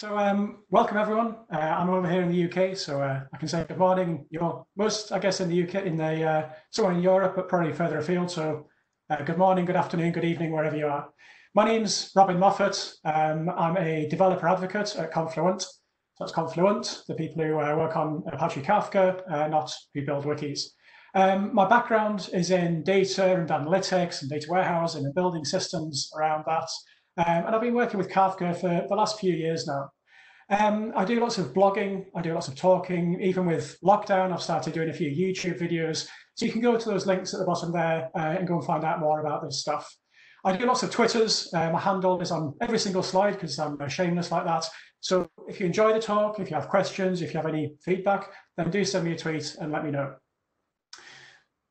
Welcome everyone. I'm over here in the UK, so I can say good morning. You're most, I guess, in the UK, somewhere in Europe, but probably further afield. So good morning, good afternoon, good evening, wherever you are. My name's Robin Moffatt. I'm a developer advocate at Confluent. So that's Confluent, the people who work on Apache Kafka, not who build wikis. My background is in data and analytics and data warehousing and building systems around that. And I've been working with Kafka for the last few years now. I do lots of blogging, I do lots of talking. Even with lockdown, I've started doing a few YouTube videos. So you can go to those links at the bottom there and go and find out more about this stuff. I do lots of Twitters. My handle is on every single slide because I'm shameless like that. So if you enjoy the talk, if you have questions, if you have any feedback, then do send me a tweet and let me know.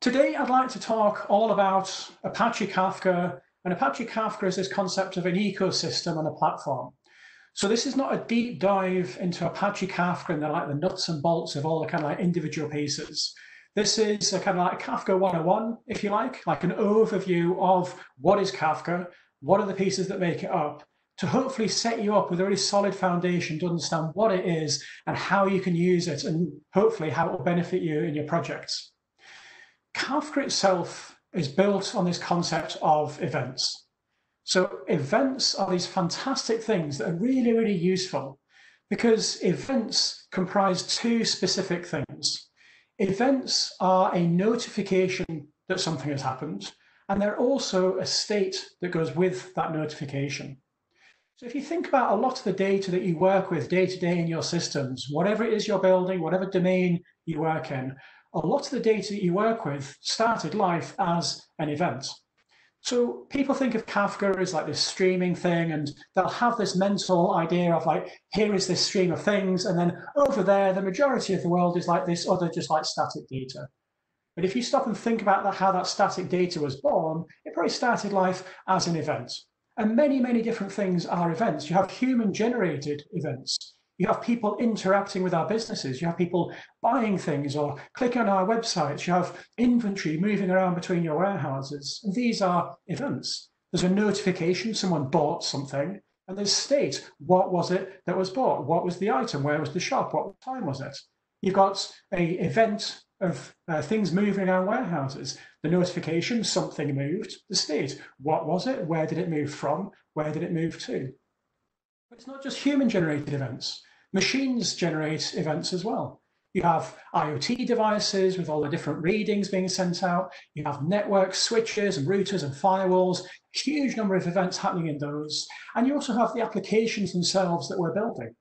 Today, I'd like to talk all about Apache Kafka. And Apache Kafka is this concept of an ecosystem and a platform. So this is not a deep dive into Apache Kafka and the nuts and bolts of all the kind of like individual pieces. This is a kind of like Kafka 101, if you like an overview of what is Kafka, what are the pieces that make it up, to hopefully set you up with a really solid foundation to understand what it is and how you can use it, and hopefully how it will benefit you in your projects. Kafka itself is built on this concept of events. So events are these fantastic things that are really, really useful because events comprise two specific things. Events are a notification that something has happened, and they're also a state that goes with that notification. So if you think about a lot of the data that you work with day to day in your systems, whatever it is you're building, whatever domain you work in, a lot of the data that you work with started life as an event. So people think of Kafka as like this streaming thing, and they'll have this mental idea of like, here is this stream of things, and then over there, the majority of the world is like this other just like static data. But if you stop and think about how that static data was born, it probably started life as an event. And many, many different things are events. You have human-generated events. You have people interacting with our businesses. You have people buying things or clicking on our websites. You have inventory moving around between your warehouses. And these are events. There's a notification, someone bought something, and there's state. What was it that was bought? What was the item? Where was the shop? What time was it? You've got an event of things moving around warehouses. The notification, something moved. The state, what was it? Where did it move from? Where did it move to? But it's not just human-generated events. Machines generate events as well. You have IoT devices with all the different readings being sent out. You have network switches and routers and firewalls, a huge number of events happening in those. And you also have the applications themselves that we're building.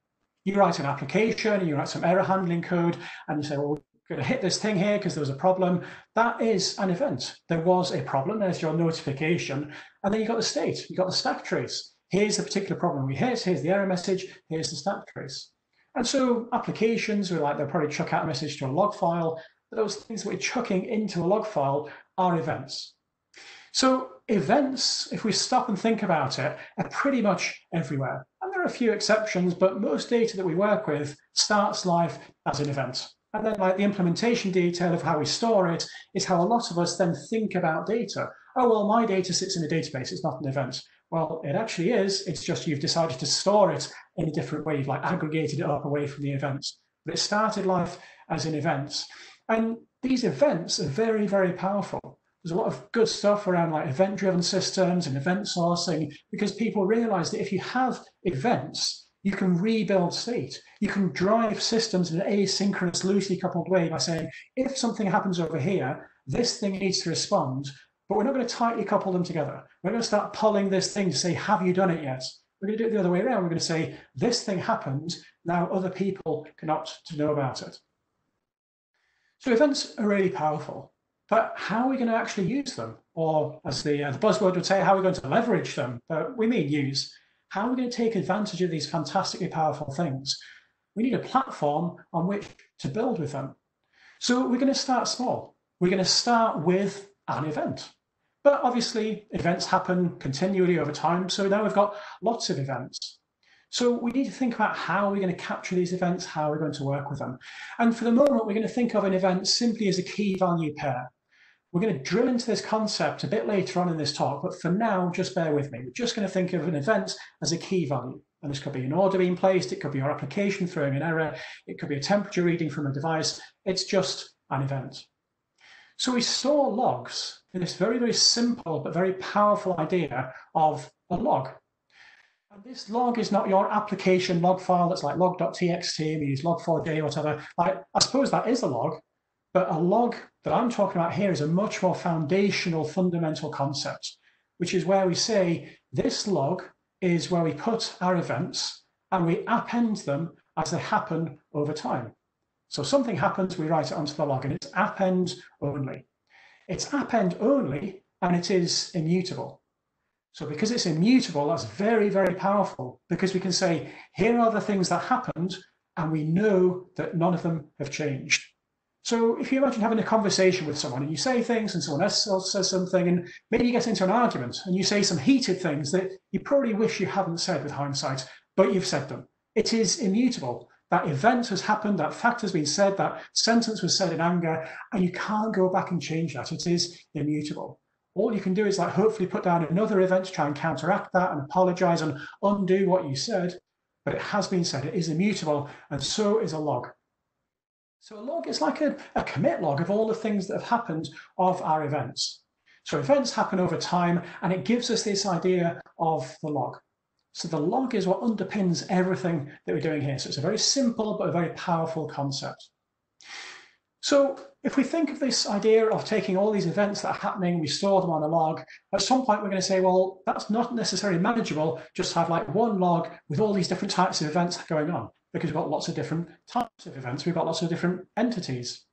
You write an application and you write some error handling code and you say, well, we're going to hit this thing here because there was a problem. That is an event. There was a problem. There's your notification. And then you've got the state. You've got the stack trace. Here's the particular problem we hit. Here's the error message. Here's the stack trace. And so applications, they'll probably chuck out a message to a log file. But those things that we're chucking into a log file are events. So events, if we stop and think about it, are pretty much everywhere. And there are a few exceptions, but most data that we work with starts life as an event. And then like the implementation detail of how we store it is how a lot of us then think about data. Oh, well, my data sits in a database. It's not an event. Well, it actually is. It's just you've decided to store it in a different way. You've like aggregated it up away from the events. But it started life as an event. And these events are very, very powerful. There's a lot of good stuff around like event-driven systems and event sourcing, because people realize that if you have events, you can rebuild state. You can drive systems in an asynchronous, loosely coupled way by saying, if something happens over here, this thing needs to respond, but we're not going to tightly couple them together. We're going to start pulling this thing to say, have you done it yet? We're going to do it the other way around. We're going to say, this thing happened, now other people can opt to know about it. So events are really powerful, but how are we going to actually use them? Or as the buzzword would say, how are we going to leverage them? But we mean use. How are we going to take advantage of these fantastically powerful things? We need a platform on which to build with them. So we're going to start small. We're going to start with an event. But obviously, events happen continually over time. So now we've got lots of events. So we need to think about how we're going to capture these events, how we're going to work with them. And for the moment, we're going to think of an event simply as a key value pair. We're going to drill into this concept a bit later on in this talk, but for now, just bear with me. We're just going to think of an event as a key value. And this could be an order being placed, it could be your application throwing an error, it could be a temperature reading from a device. It's just an event. So we store logs in this very, very simple but very powerful idea of a log. And this log is not your application log file that's like log.txt, we use log4j or whatever. I suppose that is a log, but a log that I'm talking about here is a much more foundational, fundamental concept, which is where we say this log is where we put our events and we append them as they happen over time. So something happens, we write it onto the log, and it's append only. It's append only, and it is immutable. So because it's immutable, that's very, very powerful, because we can say, here are the things that happened, and we know that none of them have changed. So if you imagine having a conversation with someone and you say things and someone else says something, and maybe you get into an argument and you say some heated things that you probably wish you hadn't said with hindsight, but you've said them. It is immutable. That event has happened, that fact has been said, that sentence was said in anger, and you can't go back and change that. It is immutable. All you can do is like hopefully put down another event to try and counteract that and apologize and undo what you said, but it has been said, it is immutable, and so is a log. So a log is like a commit log of all the things that have happened of our events. So events happen over time, and it gives us this idea of the log. So the log is what underpins everything that we're doing here. So it's a very simple but a very powerful concept. So if we think of this idea of taking all these events that are happening, we store them on a log, at some point we're going to say, well, that's not necessarily manageable, just have like one log with all these different types of events going on, because we've got lots of different types of events, we've got lots of different entities.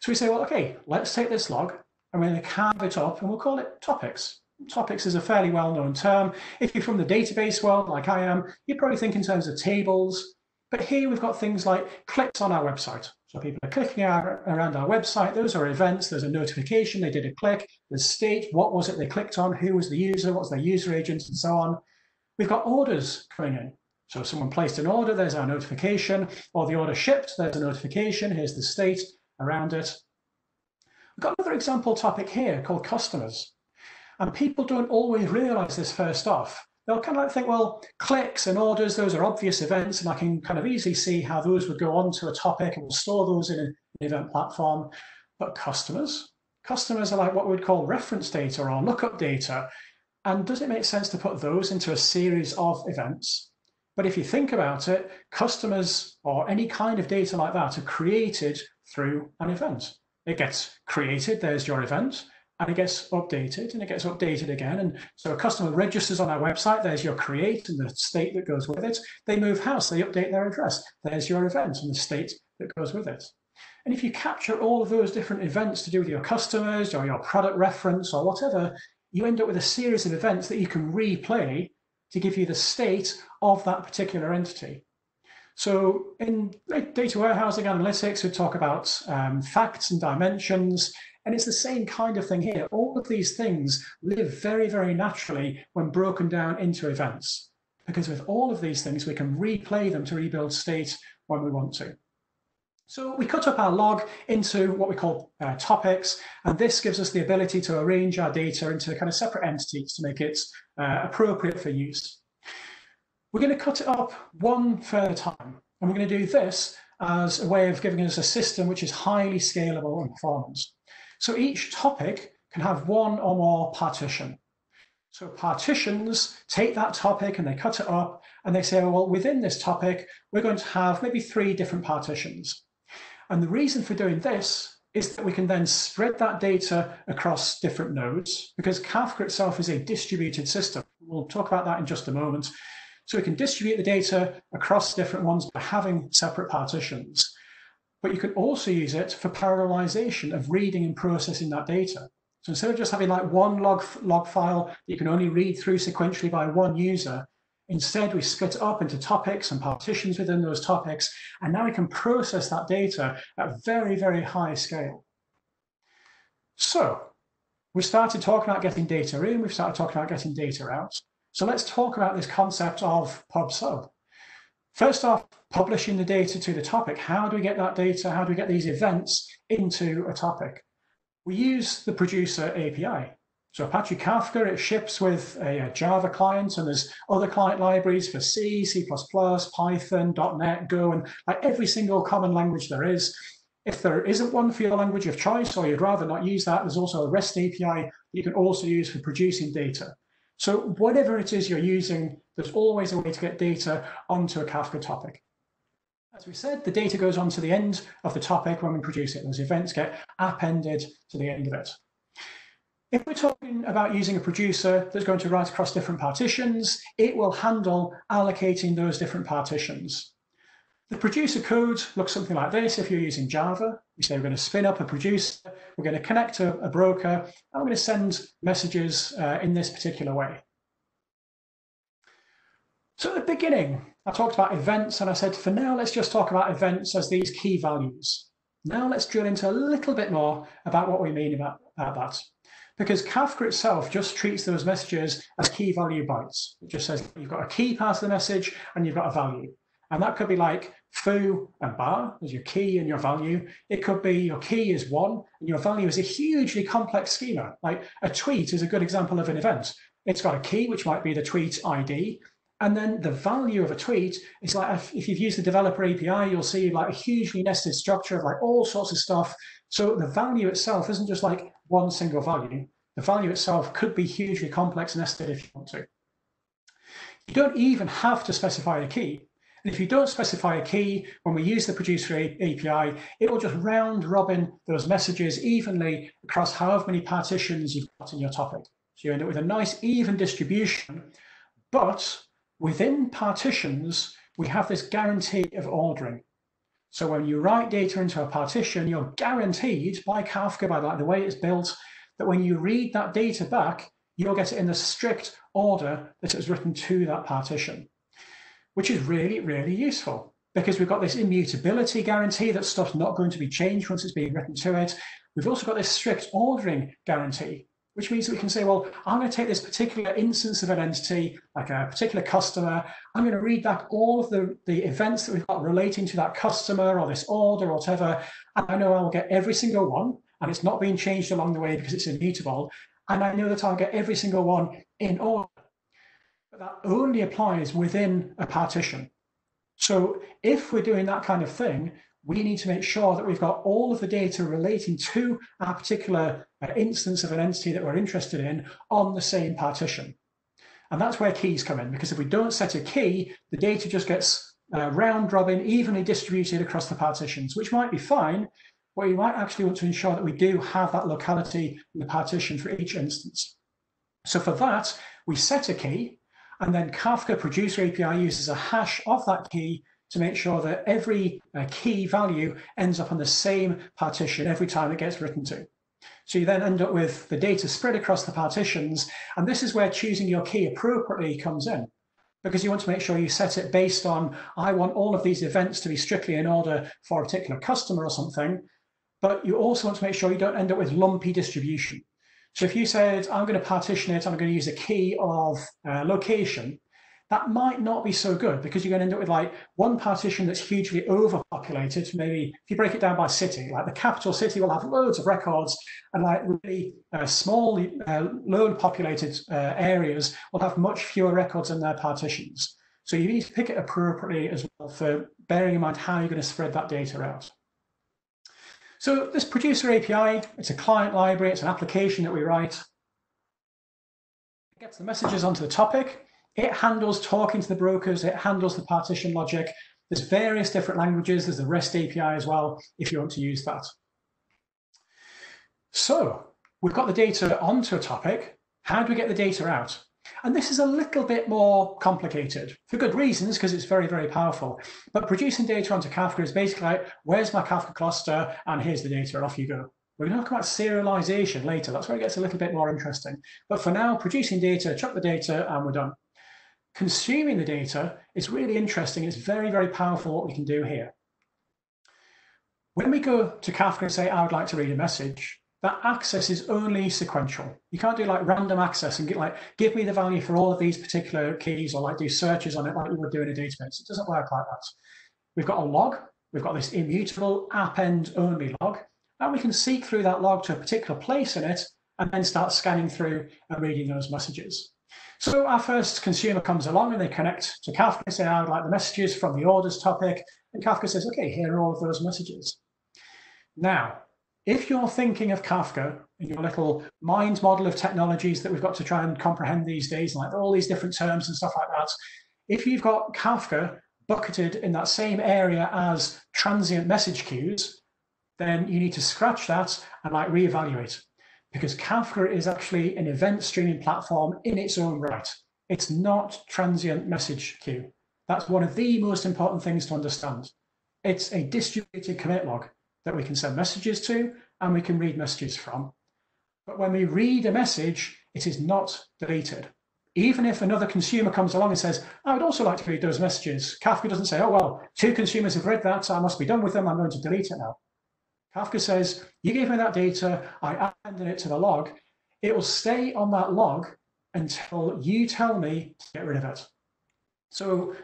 So we say, well, okay, let's take this log and we're going to carve it up and we'll call it topics. Topics is a fairly well-known term. If you're from the database world, like I am, you'd probably think in terms of tables. But here we've got things like clicks on our website. So people are clicking around our website. Those are events. There's a notification. They did a click. There's state. What was it they clicked on? Who was the user? What's their user agent? And so on. We've got orders coming in. So if someone placed an order, there's our notification. Or the order shipped, there's a notification. Here's the state around it. We've got another example topic here called customers. And people don't always realize this first off. They'll kind of like think, well, clicks and orders, those are obvious events, and I can kind of easily see how those would go onto a topic and we'll store those in an event platform. But customers are like what we'd call reference data or lookup data. And does it make sense to put those into a series of events? But if you think about it, customers or any kind of data like that are created through an event. It gets created, there's your event. And it gets updated, and it gets updated again. And so a customer registers on our website, there's your create and the state that goes with it. They move house, they update their address, there's your event and the state that goes with it. And if you capture all of those different events to do with your customers or your product reference or whatever, you end up with a series of events that you can replay to give you the state of that particular entity. So in data warehousing analytics, we talk about facts and dimensions. And it's the same kind of thing here. All of these things live very, very naturally when broken down into events. Because with all of these things, we can replay them to rebuild state when we want to. So we cut up our log into what we call topics. And this gives us the ability to arrange our data into kind of separate entities to make it appropriate for use. We're going to cut it up one further time. And we're going to do this as a way of giving us a system which is highly scalable and performant. So each topic can have one or more partition. So partitions take that topic and they cut it up and they say, well, within this topic, we're going to have maybe 3 different partitions. And the reason for doing this is that we can then spread that data across different nodes, because Kafka itself is a distributed system. We'll talk about that in just a moment. So we can distribute the data across different ones by having separate partitions. But you can also use it for parallelization of reading and processing that data. So instead of just having like one log file that you can only read through sequentially by one user, instead we split it up into topics and partitions within those topics, and now we can process that data at very, very high scale. So we started talking about getting data in, we've started talking about getting data out. So let's talk about this concept of pub/sub. First off, publishing the data to the topic. How do we get that data? How do we get these events into a topic? We use the producer API. So Apache Kafka, it ships with a Java client, and there's other client libraries for C, C++, Python, .NET, Go, and like every single common language there is. If there isn't one for your language of choice, or you'd rather not use that, there's also a REST API you can also use for producing data. So whatever it is you're using, there's always a way to get data onto a Kafka topic. As we said, the data goes on to the end of the topic when we produce it. Those events get appended to the end of it. If we're talking about using a producer that's going to write across different partitions, it will handle allocating those different partitions. The producer code looks something like this. If you're using Java, we say we're going to spin up a producer, we're going to connect to a broker, and we're going to send messages in this particular way. So at the beginning, I talked about events, and I said, for now, let's just talk about events as these key values. Now let's drill into a little bit more about what we mean about that. Because Kafka itself just treats those messages as key value bytes. It just says you've got a key part of the message and you've got a value. And that could be like foo and bar as your key and your value. It could be your key is 1 and your value is a hugely complex schema. Like a tweet is a good example of an event. It's got a key, which might be the tweet ID. And then the value of a tweet is like, if you've used the developer API, you'll see like a hugely nested structure of like all sorts of stuff. So the value itself isn't just like one single value. The value itself could be hugely complex nested if you want to. You don't even have to specify a key. And if you don't specify a key, when we use the producer API, it will just round robin those messages evenly across however many partitions you've got in your topic. So you end up with a nice even distribution, but within partitions, we have this guarantee of ordering. So when you write data into a partition, you're guaranteed by Kafka, by the way it's built, that when you read that data back, you'll get it in the strict order that it was written to that partition, which is really, really useful because we've got this immutability guarantee that stuff's not going to be changed once it's being written to it. We've also got this strict ordering guarantee, which means that we can say, well, I'm going to take this particular instance of an entity, like a particular customer. I'm going to read back all of the events that we've got relating to that customer or this order or whatever. And I know I will get every single one, and it's not being changed along the way because it's immutable. And I know that I'll get every single one in order. But that only applies within a partition. So if we're doing that kind of thing, we need to make sure that we've got all of the data relating to our particular instance of an entity that we're interested in on the same partition. And that's where keys come in, because if we don't set a key, the data just gets round robin, evenly distributed across the partitions, which might be fine, but you might actually want to ensure that we do have that locality in the partition for each instance. So for that, we set a key, and then Kafka Producer API uses a hash of that key to make sure that every key value ends up on the same partition every time it gets written to. So you then end up with the data spread across the partitions, and this is where choosing your key appropriately comes in, because you want to make sure you set it based on, I want all of these events to be strictly in order for a particular customer or something, but you also want to make sure you don't end up with lumpy distribution. So if you said, I'm going to partition it, I'm going to use a key of location, that might not be so good because you're going to end up with like one partition that's hugely overpopulated. Maybe if you break it down by city, like the capital city will have loads of records, and like really small, low populated areas will have much fewer records in their partitions. So you need to pick it appropriately as well for bearing in mind how you're going to spread that data out. So this producer API, it's a client library, it's an application that we write. It gets the messages onto the topic. It handles talking to the brokers. It handles the partition logic. There's various different languages. There's the REST API as well, if you want to use that. So we've got the data onto a topic. How do we get the data out? And this is a little bit more complicated for good reasons, because it's very, very powerful. But producing data onto Kafka is basically like, where's my Kafka cluster? And here's the data, and off you go. We're going to talk about serialization later. That's where it gets a little bit more interesting. But for now, producing data, chuck the data, and we're done. Consuming the data is really interesting. It's very, very powerful what we can do here. When we go to Kafka and say, I would like to read a message, that access is only sequential. You can't do like random access and get like, give me the value for all of these particular keys, or like do searches on it like you would do in a database. It doesn't work like that. We've got a log. We've got this immutable append only log, and we can seek through that log to a particular place in it and then start scanning through and reading those messages. So our first consumer comes along and they connect to Kafka, say, I would like the messages from the orders topic. And Kafka says, OK, here are all of those messages. Now, if you're thinking of Kafka in your little mind model of technologies that we've got to try and comprehend these days, like all these different terms and stuff like that, if you've got Kafka bucketed in that same area as transient message queues, then you need to scratch that and like reevaluate. Because Kafka is actually an event streaming platform in its own right. It's not transient message queue. That's one of the most important things to understand. It's a distributed commit log that we can send messages to and we can read messages from. But when we read a message, it is not deleted. Even if another consumer comes along and says, I would also like to read those messages, Kafka doesn't say, oh, well, 2 consumers have read that, so I must be done with them, I'm going to delete it now. Kafka says, you gave me that data, I appended it to the log. It will stay on that log until you tell me to get rid of it. So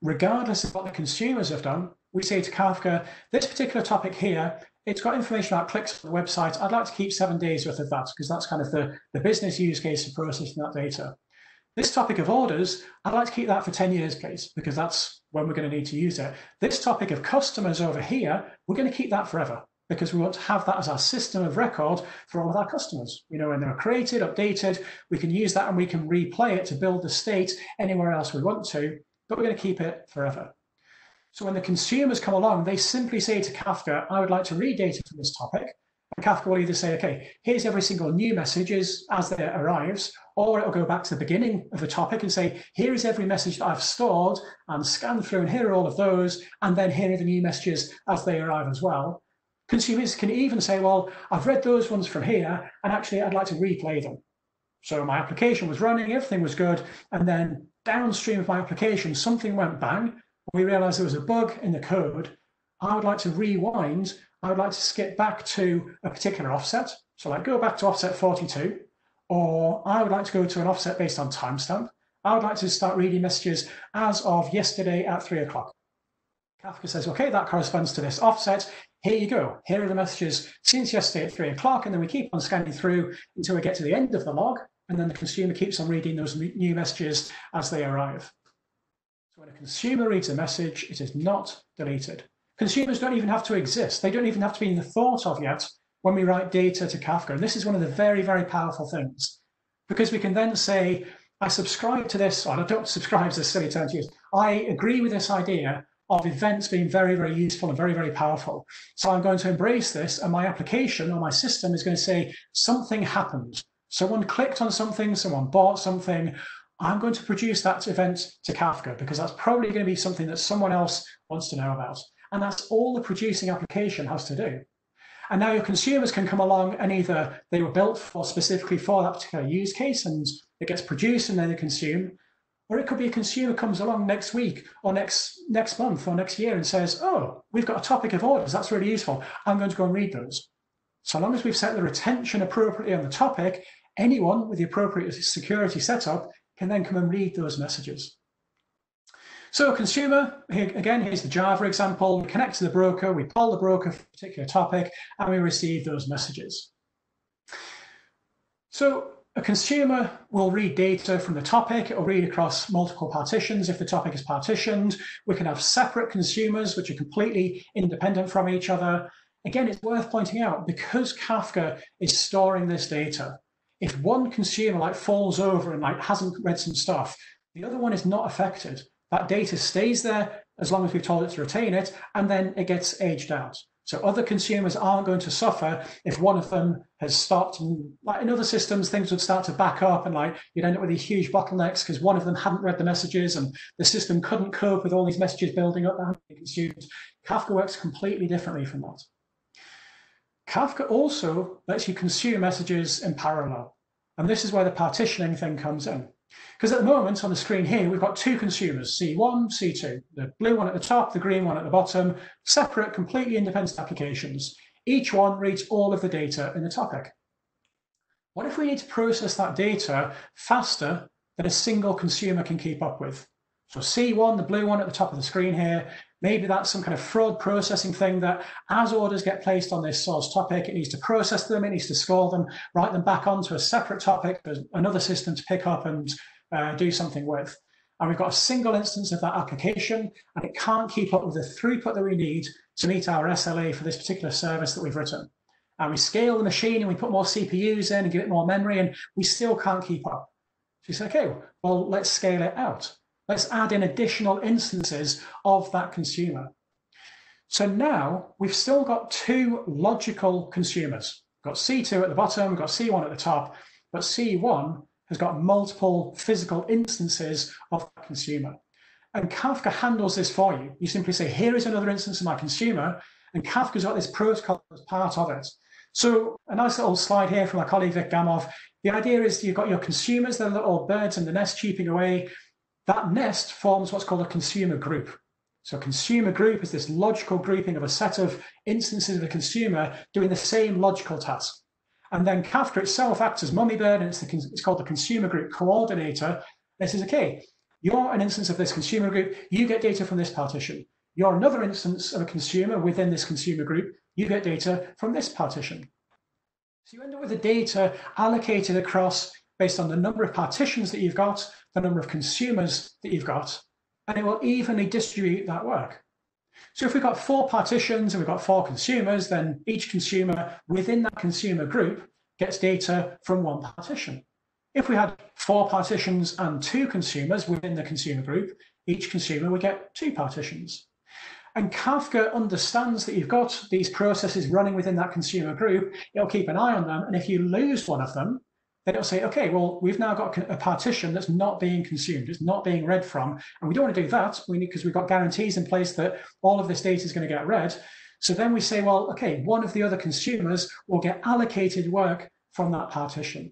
regardless of what the consumers have done, we say to Kafka, this particular topic here, it's got information about clicks on the website. I'd like to keep 7 days worth of that because that's kind of the business use case of processing that data. This topic of orders, I'd like to keep that for 10 years, please, because that's when we're going to need to use it. This topic of customers over here, we're going to keep that forever, because we want to have that as our system of record for all of our customers. You know, when they're created, updated, we can use that and we can replay it to build the state anywhere else we want to, but we're going to keep it forever. So when the consumers come along, they simply say to Kafka, I would like to read data from this topic. And Kafka will either say, OK, here's every single new message as it arrives, or it'll go back to the beginning of the topic and say, here is every message that I've stored and scanned through, and here are all of those, and then here are the new messages as they arrive as well. Consumers can even say, well, I've read those ones from here, and actually I'd like to replay them. So my application was running, everything was good, and then downstream of my application, something went bang. We realized there was a bug in the code. I would like to rewind. I would like to skip back to a particular offset. So like go back to offset 42, or I would like to go to an offset based on timestamp. I would like to start reading messages as of yesterday at 3 o'clock. Kafka says, OK, that corresponds to this offset. Here you go. Here are the messages since yesterday at 3 o'clock. And then we keep on scanning through until we get to the end of the log. And then the consumer keeps on reading those new messages as they arrive. So when a consumer reads a message, it is not deleted. Consumers don't even have to exist. They don't even have to be in the thought of yet when we write data to Kafka. And this is one of the very, very powerful things, because we can then say, I subscribe to this, or I don't subscribe is a silly term to use. I agree with this idea of events being very, very useful and very, very powerful. So I'm going to embrace this, and my application or my system is going to say something happened. Someone clicked on something, someone bought something. I'm going to produce that event to Kafka because that's probably going to be something that someone else wants to know about. And that's all the producing application has to do. And now your consumers can come along and either they were built specifically for that particular use case and it gets produced and then they consume, or it could be a consumer comes along next week or next month or next year and says, oh, we've got a topic of orders, that's really useful. I'm going to go and read those. So long as we've set the retention appropriately on the topic, anyone with the appropriate security setup can then come and read those messages. So a consumer, here, again, here's the Java example. We connect to the broker, we poll the broker for a particular topic, and we receive those messages. So a consumer will read data from the topic. It will read across multiple partitions if the topic is partitioned. We can have separate consumers, which are completely independent from each other. Again, it's worth pointing out, because Kafka is storing this data, if one consumer falls over and hasn't read some stuff, the other one is not affected. That data stays there as long as we've told it to retain it, and then it gets aged out. So other consumers aren't going to suffer if one of them has stopped. And in other systems, things would start to back up and you'd end up with these huge bottlenecks because one of them hadn't read the messages and the system couldn't cope with all these messages building up that had to be consumed. Kafka works completely differently from that. Kafka also lets you consume messages in parallel. And this is where the partitioning thing comes in. Because at the moment on the screen here, we've got 2 consumers, C1, C2, the blue one at the top, the green one at the bottom, separate, completely independent applications. Each one reads all of the data in the topic. What if we need to process that data faster than a single consumer can keep up with? So C1, the blue one at the top of the screen here, Maybe that's some kind of fraud processing thing that as orders get placed on this source topic, it needs to process them, it needs to score them, write them back onto a separate topic for another system to pick up and do something with. And we've got a single instance of that application, and it can't keep up with the throughput that we need to meet our SLA for this particular service that we've written. And we scale the machine and we put more CPUs in and give it more memory, and we still can't keep up. So you say, okay, well, let's scale it out. Let's add in additional instances of that consumer. So now we've still got two logical consumers. We've got C2 at the bottom, we've got C1 at the top, but C1 has got multiple physical instances of that consumer. And Kafka handles this for you. You simply say, here is another instance of my consumer, and Kafka's got this protocol as part of it. So a nice little slide here from my colleague Vic Gamov. The idea is you've got your consumers, they're little birds in the nest cheeping away. That nest forms what's called a consumer group. So a consumer group is this logical grouping of a set of instances of a consumer doing the same logical task. And then Kafka itself acts as mummy bird, and it's called the consumer group coordinator. It says, okay, you're an instance of this consumer group, you get data from this partition. You're another instance of a consumer within this consumer group, you get data from this partition. So you end up with the data allocated across based on the number of partitions that you've got, the number of consumers that you've got, and it will evenly distribute that work. So if we've got 4 partitions and we've got 4 consumers, then each consumer within that consumer group gets data from 1 partition. If we had 4 partitions and 2 consumers within the consumer group, each consumer would get 2 partitions. And Kafka understands that you've got these processes running within that consumer group. It'll keep an eye on them. And if you lose one of them, then it'll say, okay, well, we've now got a partition that's not being consumed, it's not being read from, and we don't want to do that because we've got guarantees in place that all of this data is going to get read. So then we say, well, okay, one of the other consumers will get allocated work from that partition.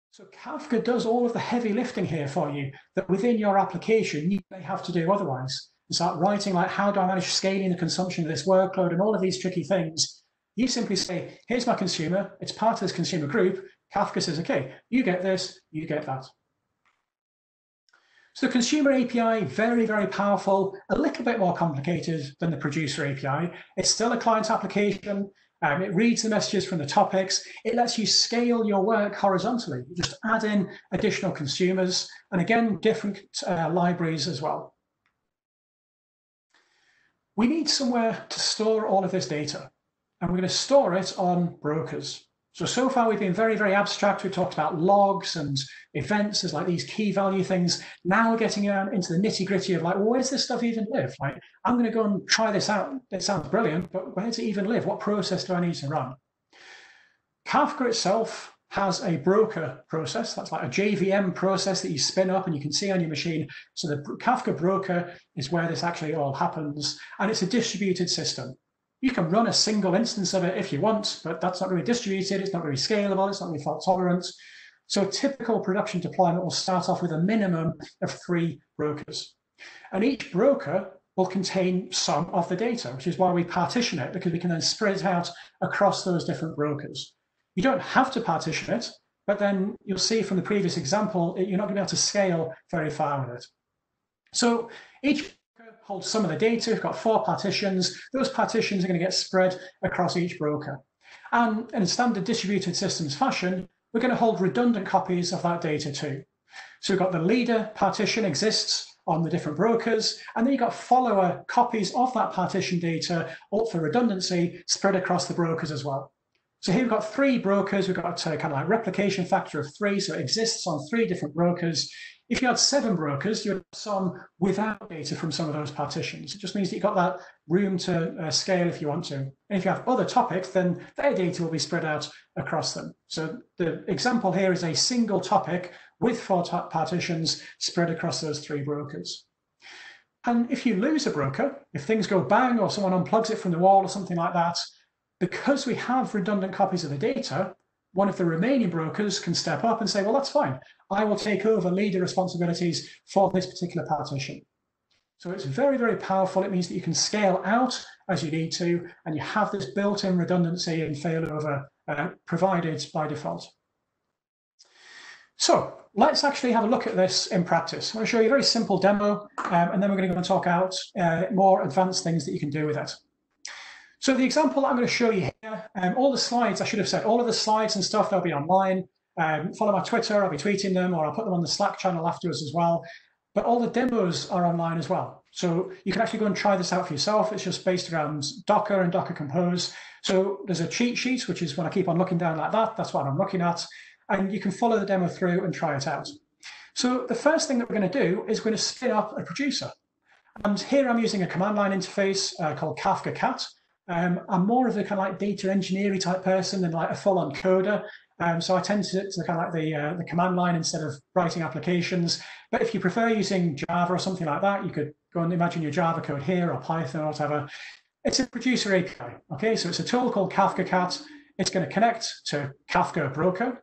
So Kafka does all of the heavy lifting here for you that within your application you may have to do otherwise. You start writing like, how do I manage scaling the consumption of this workload and all of these tricky things. You simply say, here's my consumer, it's part of this consumer group. Kafka says, okay, you get this, you get that. So the consumer API, very, very powerful, a little bit more complicated than the producer API. It's still a client application. It reads the messages from the topics. It lets you scale your work horizontally. You just add in additional consumers, and again, different libraries as well. We need somewhere to store all of this data, and we're going to store it on brokers. So far we've been very, very abstract. We've talked about logs and events as like these key value things. Now we're getting into the nitty gritty of like, well, where's this stuff even live? Like, I'm going to go and try this out. It sounds brilliant, but where does it even live? What process do I need to run? Kafka itself has a broker process. That's like a JVM process that you spin up and you can see on your machine. So the Kafka broker is where this actually all happens. And it's a distributed system. You can run a single instance of it if you want, but that's not really distributed, it's not really scalable, it's not really fault tolerant. So a typical production deployment will start off with a minimum of 3 brokers. And each broker will contain some of the data, which is why we partition it, because we can then spread it out across those different brokers. You don't have to partition it, but then you'll see from the previous example, you're not going to be able to scale very far with it. So each holds some of the data. We've got 4 partitions. Those partitions are going to get spread across each broker. And in standard distributed systems fashion, we're going to hold redundant copies of that data too. So we've got the leader partition exists on the different brokers, and then you've got follower copies of that partition data, all for redundancy, spread across the brokers as well. So here we've got 3 brokers. We've got a kind of like replication factor of 3, so it exists on 3 different brokers. If you had 7 brokers, you would have some without data from some of those partitions. It just means that you've got that room to scale if you want to. And if you have other topics, then their data will be spread out across them. So the example here is a single topic with 4 partitions spread across those 3 brokers. And if you lose a broker, if things go bang or someone unplugs it from the wall or something like that, because we have redundant copies of the data, one of the remaining brokers can step up and say, well, that's fine. I will take over leader responsibilities for this particular partition. So it's very, very powerful. It means that you can scale out as you need to, and you have this built-in redundancy and failover provided by default. So let's actually have a look at this in practice. I'm going to show you a very simple demo, and then we're going to go and talk out more advanced things that you can do with it. So the example I'm going to show you here, all the slides, I should have said, all of the slides and stuff, they'll be online. Follow my Twitter, I'll be tweeting them, or I'll put them on the Slack channel afterwards as well. But all the demos are online as well. So you can actually go and try this out for yourself. It's just based around Docker and Docker Compose. So there's a cheat sheet, which is when I keep on looking down like that, that's what I'm looking at. And you can follow the demo through and try it out. So the first thing that we're going to do is we're going to spin up a producer. And here I'm using a command line interface called Kafka Cat. I'm more of a kind of like data engineering type person than like a full-on coder. So I tend to kind of like the command line instead of writing applications. But if you prefer using Java or something like that, you could go and imagine your Java code here or Python or whatever. It's a producer API. Okay, so it's a tool called Kafka Cat. It's going to connect to Kafka Broker,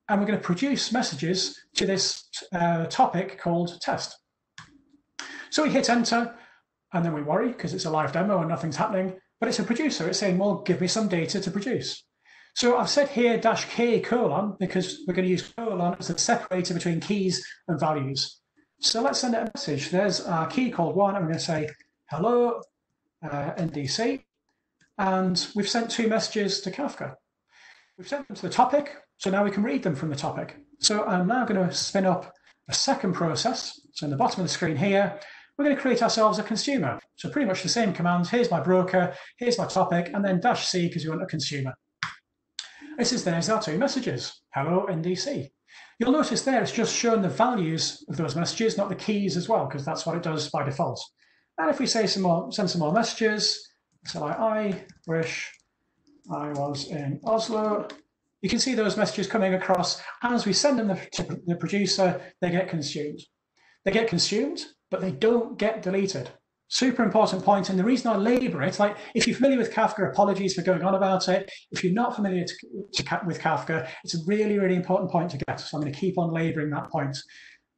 and we're going to produce messages to this topic called test. So we hit enter, and then we worry because it's a live demo and nothing's happening. But it's a producer. It's saying, well, give me some data to produce. So I've said here -k : because we're going to use colon as the separator between keys and values. So let's send it a message. There's our key called 1. I'm going to say, hello, NDC. And we've sent 2 messages to Kafka. We've sent them to the topic. So now we can read them from the topic. So I'm now going to spin up a second process. So in the bottom of the screen here, we're going to create ourselves a consumer. So pretty much the same commands. Here's my broker, here's my topic, and then -c because you want a consumer. There's our 2 messages. Hello, NDC. You'll notice there it's just showing the values of those messages, not the keys as well, because that's what it does by default. And if we say send some more messages, so like, I wish I was in Oslo, you can see those messages coming across. As we send them to the producer, they get consumed. They get consumed, but they don't get deleted. Super important point, and the reason I labor it, like if you're familiar with Kafka, apologies for going on about it. If you're not familiar with Kafka, it's a really, really important point to get. So I'm going to keep on laboring that point.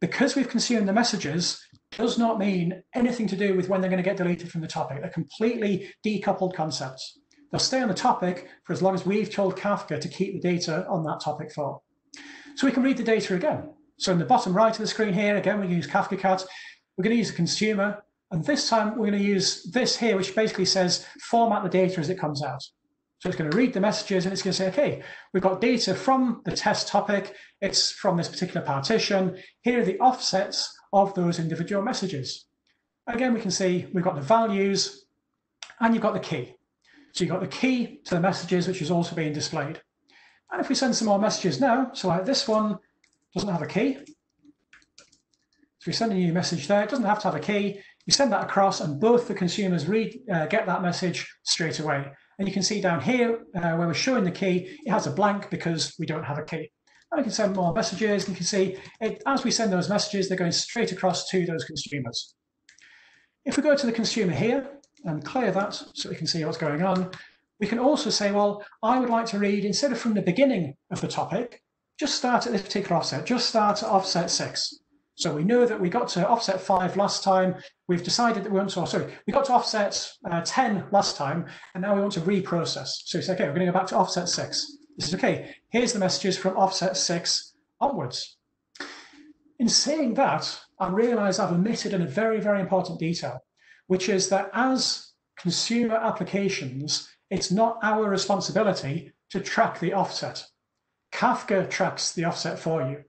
Because we've consumed the messages does not mean anything to do with when they're going to get deleted from the topic. They're completely decoupled concepts. They'll stay on the topic for as long as we've told Kafka to keep the data on that topic for. So we can read the data again. So in the bottom right of the screen here, again, we use Kafka Cat. We're going to use a consumer. And this time we're going to use this here, which basically says format the data as it comes out. So it's going to read the messages and it's going to say, okay, we've got data from the test topic. It's from this particular partition. Here are the offsets of those individual messages. Again, we can see we've got the values and you've got the key. So you've got the key to the messages, which is also being displayed. And if we send some more messages now, so like this one doesn't have a key. So we send a new message there. It doesn't have to have a key. You send that across and both the consumers get that message straight away. And you can see down here where we're showing the key, it has a blank because we don't have a key. And we can send more messages. And you can see as we send those messages, they're going straight across to those consumers. If we go to the consumer here and clear that so we can see what's going on, we can also say, well, I would like to read, instead of from the beginning of the topic, just start at this particular offset, just start at offset 6. So we know that we got to offset 5 last time. We've decided that we want to, we got to offset 10 last time, and now we want to reprocess. So we say, okay, we're going to go back to offset 6. This is okay. Here's the messages from offset 6 onwards. In saying that, I realize I've omitted a very, very important detail, which is that as consumer applications, it's not our responsibility to track the offset. Kafka tracks the offset for you.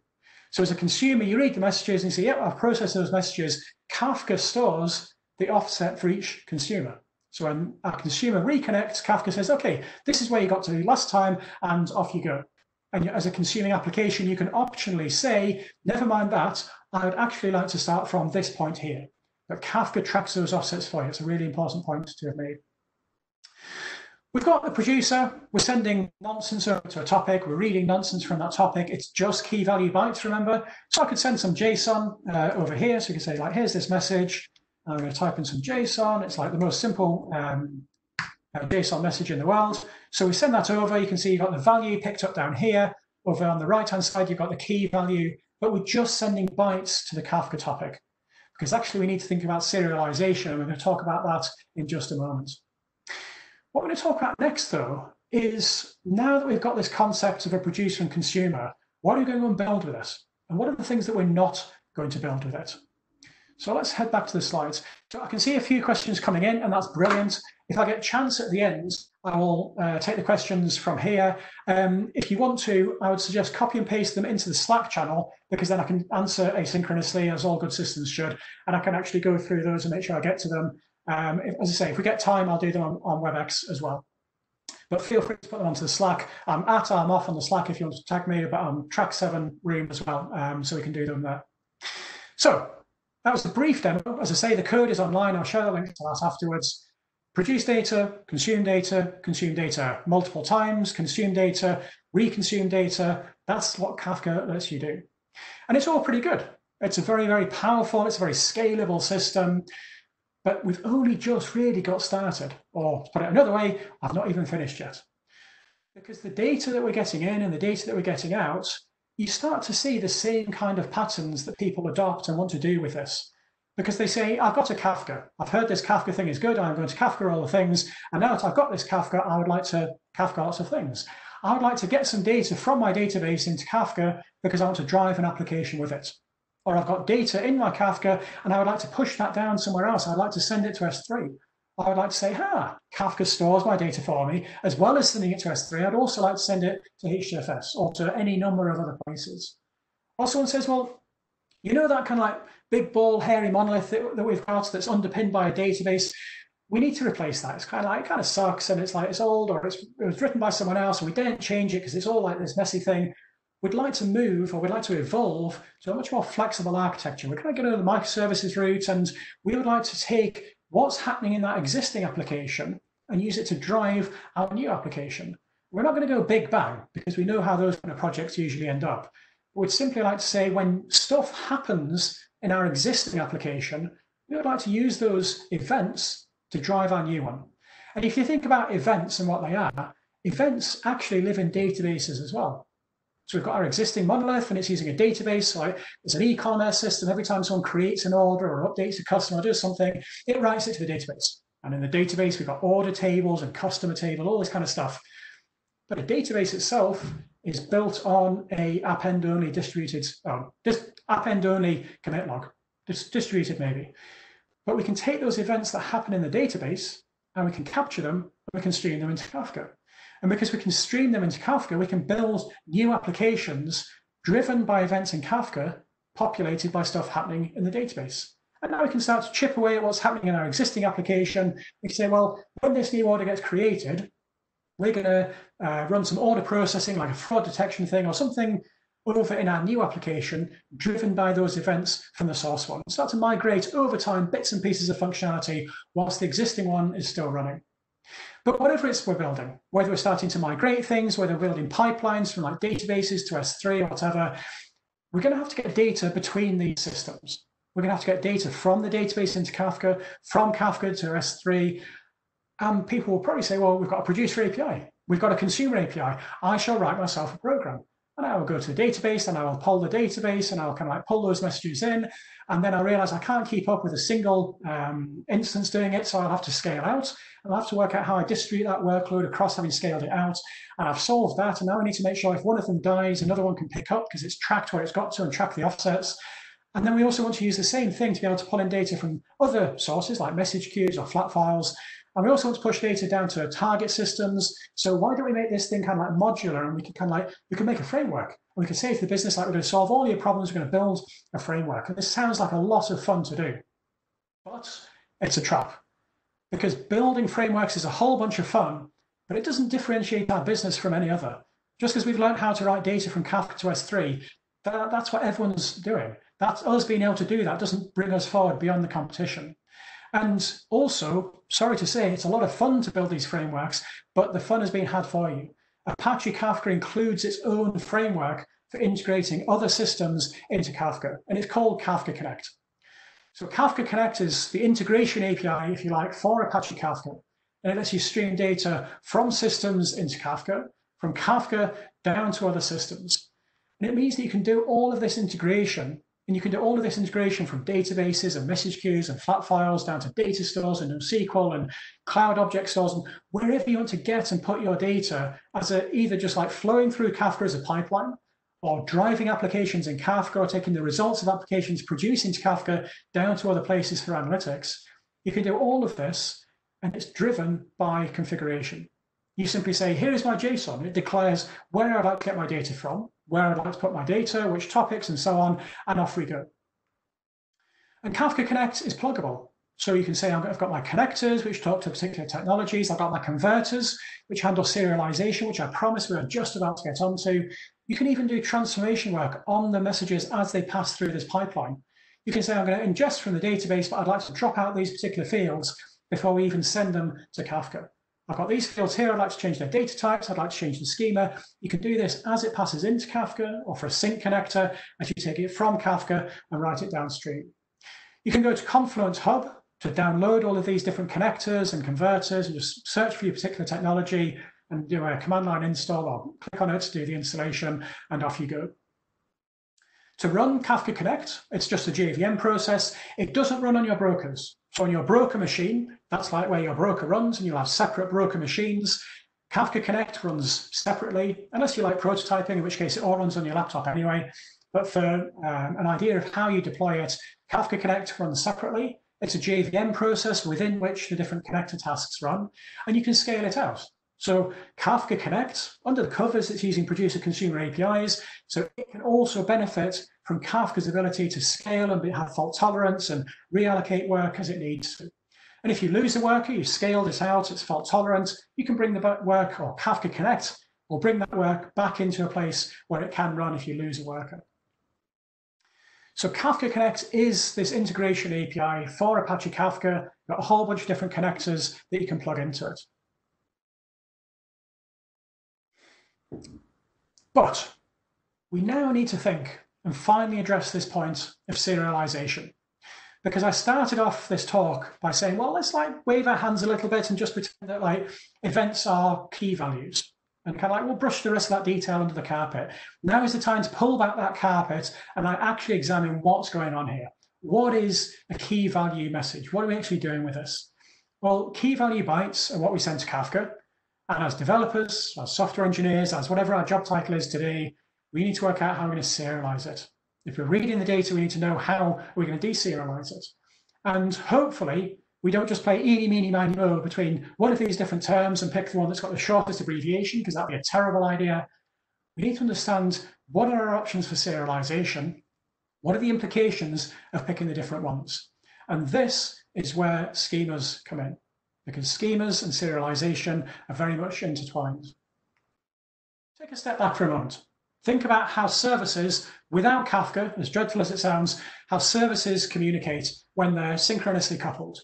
So as a consumer, you read the messages and you say, yeah, I've processed those messages. Kafka stores the offset for each consumer. So when our consumer reconnects, Kafka says, okay, this is where you got to last time, and off you go. And as a consuming application, you can optionally say, never mind that, I would actually like to start from this point here. But Kafka tracks those offsets for you. It's a really important point to have made. We've got the producer, we're sending nonsense over to a topic, we're reading nonsense from that topic. It's just key value bytes, remember? So I could send some JSON over here. So you can say, like, here's this message. I'm going to type in some JSON. It's like the most simple JSON message in the world. So we send that over. You can see you've got the value picked up down here. Over on the right-hand side, you've got the key value, but we're just sending bytes to the Kafka topic. Because actually we need to think about serialization, and we're going to talk about that in just a moment. What we're going to talk about next, though, is now that we've got this concept of a producer and consumer, what are we going to build with this? and what are the things that we're not going to build with it. So let's head back to the slides. So I can see a few questions coming in, and that's brilliant. If I get a chance at the end, I will take the questions from here. If you want to, I would suggest copy and paste them into the Slack channel, because then I can answer asynchronously, as all good systems should, and I can actually go through those and make sure I get to them. As I say, if we get time, I'll do them on WebEx as well. But feel free to put them onto the Slack. I'm off on the Slack if you want to tag me, but I'm track 7 room as well, so we can do them there. So that was the brief demo. As I say, the code is online. I'll share the link to that afterwards. Produce data, consume data multiple times, consume data, reconsume data. That's what Kafka lets you do. And it's all pretty good. It's a very, very powerful, it's a very scalable system, but we've only just really got started. Or to put it another way, I've not even finished yet. Because the data that we're getting in and the data that we're getting out, you start to see the same kind of patterns that people adopt and want to do with this. Because they say, I've got a Kafka. I've heard this Kafka thing is good. I'm going to Kafka all the things. And now that I've got this Kafka, I would like to Kafka lots of things. I would like to get some data from my database into Kafka because I want to drive an application with it. Or I've got data in my Kafka and I would like to push that down somewhere else. I'd like to send it to S3. I would like to say, Kafka stores my data for me. As well as sending it to S3, I'd also like to send it to HDFS or to any number of other places. Or someone says, well, you know that kind of like big, ball, hairy monolith that we've got that's underpinned by a database? We need to replace that. It's kind of like, it kind of sucks, and it's like it's old, or it was written by someone else, and we didn't change it because it's all like this messy thing. We'd like to move, or we'd like to evolve to a much more flexible architecture. We're going to go to the microservices route, and we would like to take what's happening in that existing application and use it to drive our new application. We're not going to go big bang, because we know how those kind of projects usually end up. We'd simply like to say when stuff happens in our existing application, we would like to use those events to drive our new one. And if you think about events and what they are, events actually live in databases as well. So we've got our existing monolith and it's using a database. So it's an e-commerce system. Every time someone creates an order or updates a customer or does something, it writes it to the database. And in the database, we've got order tables and customer table, all this kind of stuff. But a database itself is built on a append-only distributed, append-only commit log, distributed maybe. But we can take those events that happen in the database and we can capture them and we can stream them into Kafka. And because we can stream them into Kafka, we can build new applications driven by events in Kafka, populated by stuff happening in the database. And now we can start to chip away at what's happening in our existing application. We can say, well, when this new order gets created, we're going to run some order processing, like a fraud detection thing or something over in our new application, driven by those events from the source one. Start to migrate over time bits and pieces of functionality whilst the existing one is still running. But whatever it's we're building, whether we're starting to migrate things, whether we're building pipelines from like databases to S3 or whatever, we're going to have to get data between these systems. We're going to have to get data from the database into Kafka, from Kafka to S3. And people will probably say, well, we've got a producer API. We've got a consumer API. I shall write myself a program. And I will go to the database and I will pull the database and I'll kind of like pull those messages in. And then I realize I can't keep up with a single instance doing it. So I'll have to scale out. I'll have to work out how I distribute that workload across having scaled it out. And I've solved that. And now I need to make sure if one of them dies, another one can pick up because it's tracked where it's got to and track the offsets. And then we also want to use the same thing to be able to pull in data from other sources like message queues or flat files. And we also want to push data down to target systems. So why don't we make this thing kind of like modular, and we can kind of like, we can make a framework. And we can say to the business, like, we're going to solve all your problems, we're going to build a framework. And this sounds like a lot of fun to do, but it's a trap. Because building frameworks is a whole bunch of fun, but it doesn't differentiate our business from any other. Just because we've learned how to write data from Kafka to S3, that's what everyone's doing. That's us being able to do that doesn't bring us forward beyond the competition. And also, sorry to say, it's a lot of fun to build these frameworks, but the fun has been had for you. Apache Kafka includes its own framework for integrating other systems into Kafka, and it's called Kafka Connect. So Kafka Connect is the integration API, if you like, for Apache Kafka. And it lets you stream data from systems into Kafka, from Kafka down to other systems. And it means that you can do all of this integration. And you can do all of this integration from databases and message queues and flat files down to data stores and NoSQL and cloud object stores and wherever you want to get and put your data as either just like flowing through Kafka as a pipeline, or driving applications in Kafka, or taking the results of applications produced into Kafka down to other places for analytics. You can do all of this, and it's driven by configuration. You simply say, here is my JSON. It declares where I'd like to get my data from, where I'd like to put my data, which topics, and so on, and off we go. And Kafka Connect is pluggable. So you can say, I've got my connectors, which talk to particular technologies. I've got my converters, which handle serialization, which I promise we are just about to get onto. You can even do transformation work on the messages as they pass through this pipeline. You can say, I'm going to ingest from the database, but I'd like to drop out these particular fields before we even send them to Kafka. I've got these fields here. I'd like to change their data types. I'd like to change the schema. You can do this as it passes into Kafka, or for a sync connector, as you take it from Kafka and write it downstream. You can go to Confluent Hub to download all of these different connectors and converters and just search for your particular technology and do a command line install, or click on it to do the installation, and off you go. To run Kafka Connect, it's just a JVM process. It doesn't run on your brokers. So on your broker machine, that's like where your broker runs, and you'll have separate broker machines. Kafka Connect runs separately, unless you like prototyping, in which case it all runs on your laptop anyway. But for an idea of how you deploy it, Kafka Connect runs separately. It's a JVM process within which the different connector tasks run, and you can scale it out. So Kafka Connect, under the covers, it's using producer consumer APIs, so it can also benefit from Kafka's ability to scale and have fault tolerance and reallocate work as it needs to. And if you lose a worker, you scale this out, it's fault tolerant, you can bring the work, or Kafka Connect will bring that work back into a place where it can run if you lose a worker. So Kafka Connect is this integration API for Apache Kafka. You've got a whole bunch of different connectors that you can plug into it. But we now need to think and finally address this point of serialization. Because I started off this talk by saying, well, let's wave our hands a little bit and just pretend that events are key values. And kind of we'll brush the rest of that detail under the carpet. Now is the time to pull back that carpet and actually examine what's going on here. What is a key value message? What are we actually doing with this? Well, key value bytes are what we send to Kafka. And as developers, as software engineers, as whatever our job title is today, we need to work out how we're going to serialize it. If we're reading the data, we need to know how we're going to deserialize it. And hopefully, we don't just play eeny, meeny, miny, mo between one of these different terms and pick the one that's got the shortest abbreviation, because that'd be a terrible idea. We need to understand what are our options for serialization, what are the implications of picking the different ones. And this is where schemas come in, because schemas and serialization are very much intertwined. Take a step back for a moment. Think about how services, without Kafka, as dreadful as it sounds, how services communicate when they're synchronously coupled.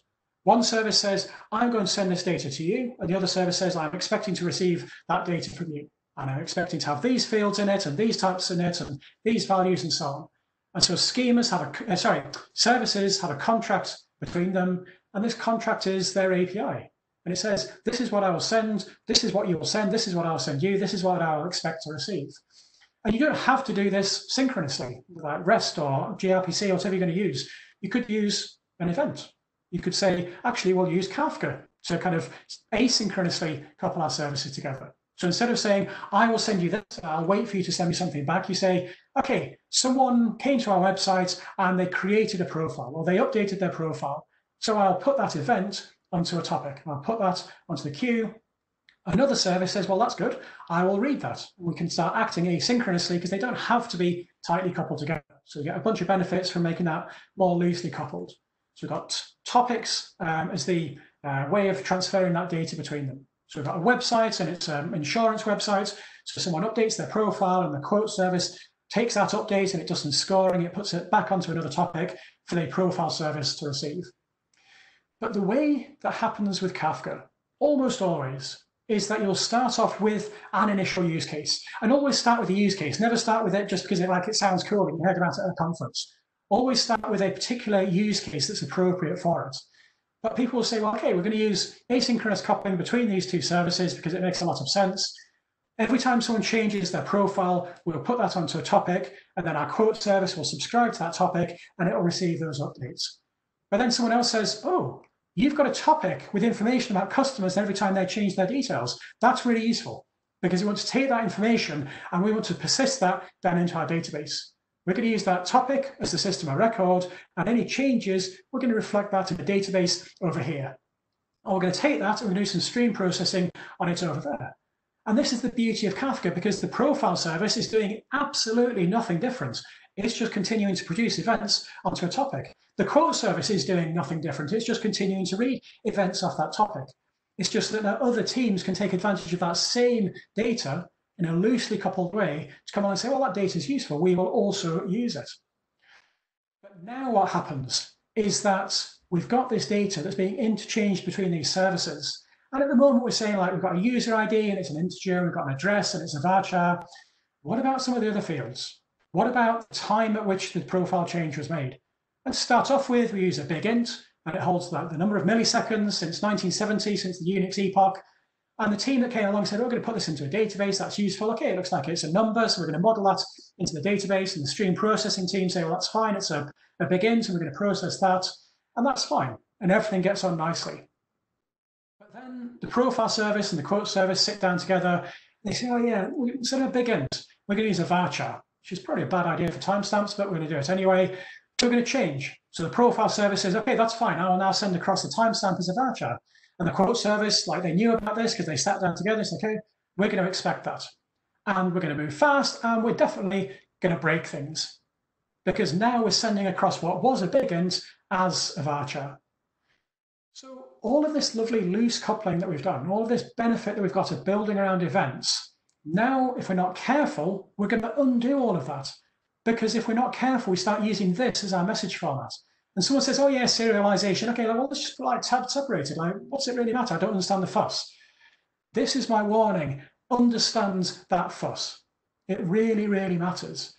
One service says, I'm going to send this data to you, and the other service says, I'm expecting to receive that data from you. And I'm expecting to have these fields in it, and these types in it, and these values, and so on. And so schemas have services have a contract between them, and this contract is their API. And it says, this is what I will send, this is what you will send, this is what I'll send you, this is what I'll expect to receive. And you don't have to do this synchronously, like REST or gRPC or whatever you're going to use. You could use an event. You could say, actually, we'll use Kafka to kind of asynchronously couple our services together. So instead of saying, I will send you this, I'll wait for you to send me something back, you say, okay, someone came to our website and they created a profile, or they updated their profile. So I'll put that event onto a topic. I'll put that onto the queue. Another service says, well, that's good. I will read that. We can start acting asynchronously because they don't have to be tightly coupled together. So we get a bunch of benefits from making that more loosely coupled. So we've got topics as the way of transferring that data between them. So we've got a website, and it's an insurance website. So someone updates their profile, and the quote service takes that update and it does some scoring. It puts it back onto another topic for the profile service to receive. But the way that happens with Kafka, almost always, is that you'll start off with an initial use case. And always start with a use case. Never start with it just because it sounds cool and you heard about it at a conference. Always start with a particular use case that's appropriate for it. But people will say, well, okay, we're going to use asynchronous coupling between these two services because it makes a lot of sense. Every time someone changes their profile, we'll put that onto a topic, and then our quote service will subscribe to that topic, and it will receive those updates. But then someone else says, oh, you've got a topic with information about customers every time they change their details. That's really useful, because we want to take that information and we want to persist that down into our database. We're going to use that topic as the system of record, and any changes, we're going to reflect that in the database over here. And we're going to take that and we're going to do some stream processing on it over there. And this is the beauty of Kafka, because the profile service is doing absolutely nothing different. It's just continuing to produce events onto a topic. The quote service is doing nothing different. It's just continuing to read events off that topic. It's just that now other teams can take advantage of that same data in a loosely coupled way to come on and say, well, that data is useful. We will also use it. But now what happens is that we've got this data that's being interchanged between these services. And at the moment, we're saying, like, we've got a user ID and it's an integer, we've got an address and it's a varchar. What about some of the other fields? What about the time at which the profile change was made? And to start off with, we use a big int, and it holds the number of milliseconds since 1970, since the Unix epoch. And the team that came along said, we're going to put this into a database. That's useful. OK, it looks like it's a number, so we're going to model that into the database. And the stream processing team say, well, that's fine. It's a big int, and we're going to process that. And that's fine. And everything gets on nicely. But then the profile service and the quote service sit down together. And they say, oh, yeah, instead of a big int, we're going to use a varchar, which is probably a bad idea for timestamps, but we're going to do it anyway. So we're going to change. So the profile service says, OK, that's fine. I will now send across the timestamp as a varchar. And the quote service, like, they knew about this because they sat down together and said, OK, we're going to expect that. And we're going to move fast, and we're definitely going to break things. Because now we're sending across what was a big int as a varchar. So all of this lovely loose coupling that we've done, all of this benefit that we've got of building around events, now, if we're not careful, we're going to undo all of that. Because if we're not careful, we start using this as our message format. And someone says, oh, yeah, serialization. OK, well, let's just put like tab separated. Like, what's it really matter? I don't understand the fuss. This is my warning. Understand that fuss. It really, really matters.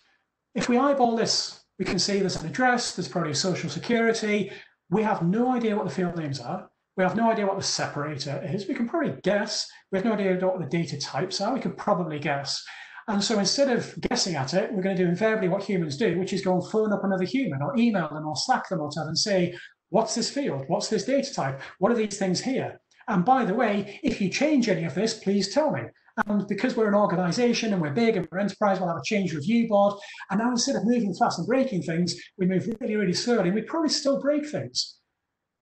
If we eyeball this, we can see there's an address, there's probably social security. We have no idea what the field names are. We have no idea what the separator is. We can probably guess. We have no idea what the data types are. We could probably guess. And so instead of guessing at it, we're going to do invariably what humans do, which is go and phone up another human or email them or Slack them or whatever and say, what's this field? What's this data type? What are these things here? And by the way, if you change any of this, please tell me. And because we're an organization and we're big and we're enterprise, we'll have a change review board. And now instead of moving fast and breaking things, we move really, really slowly. And we probably still break things.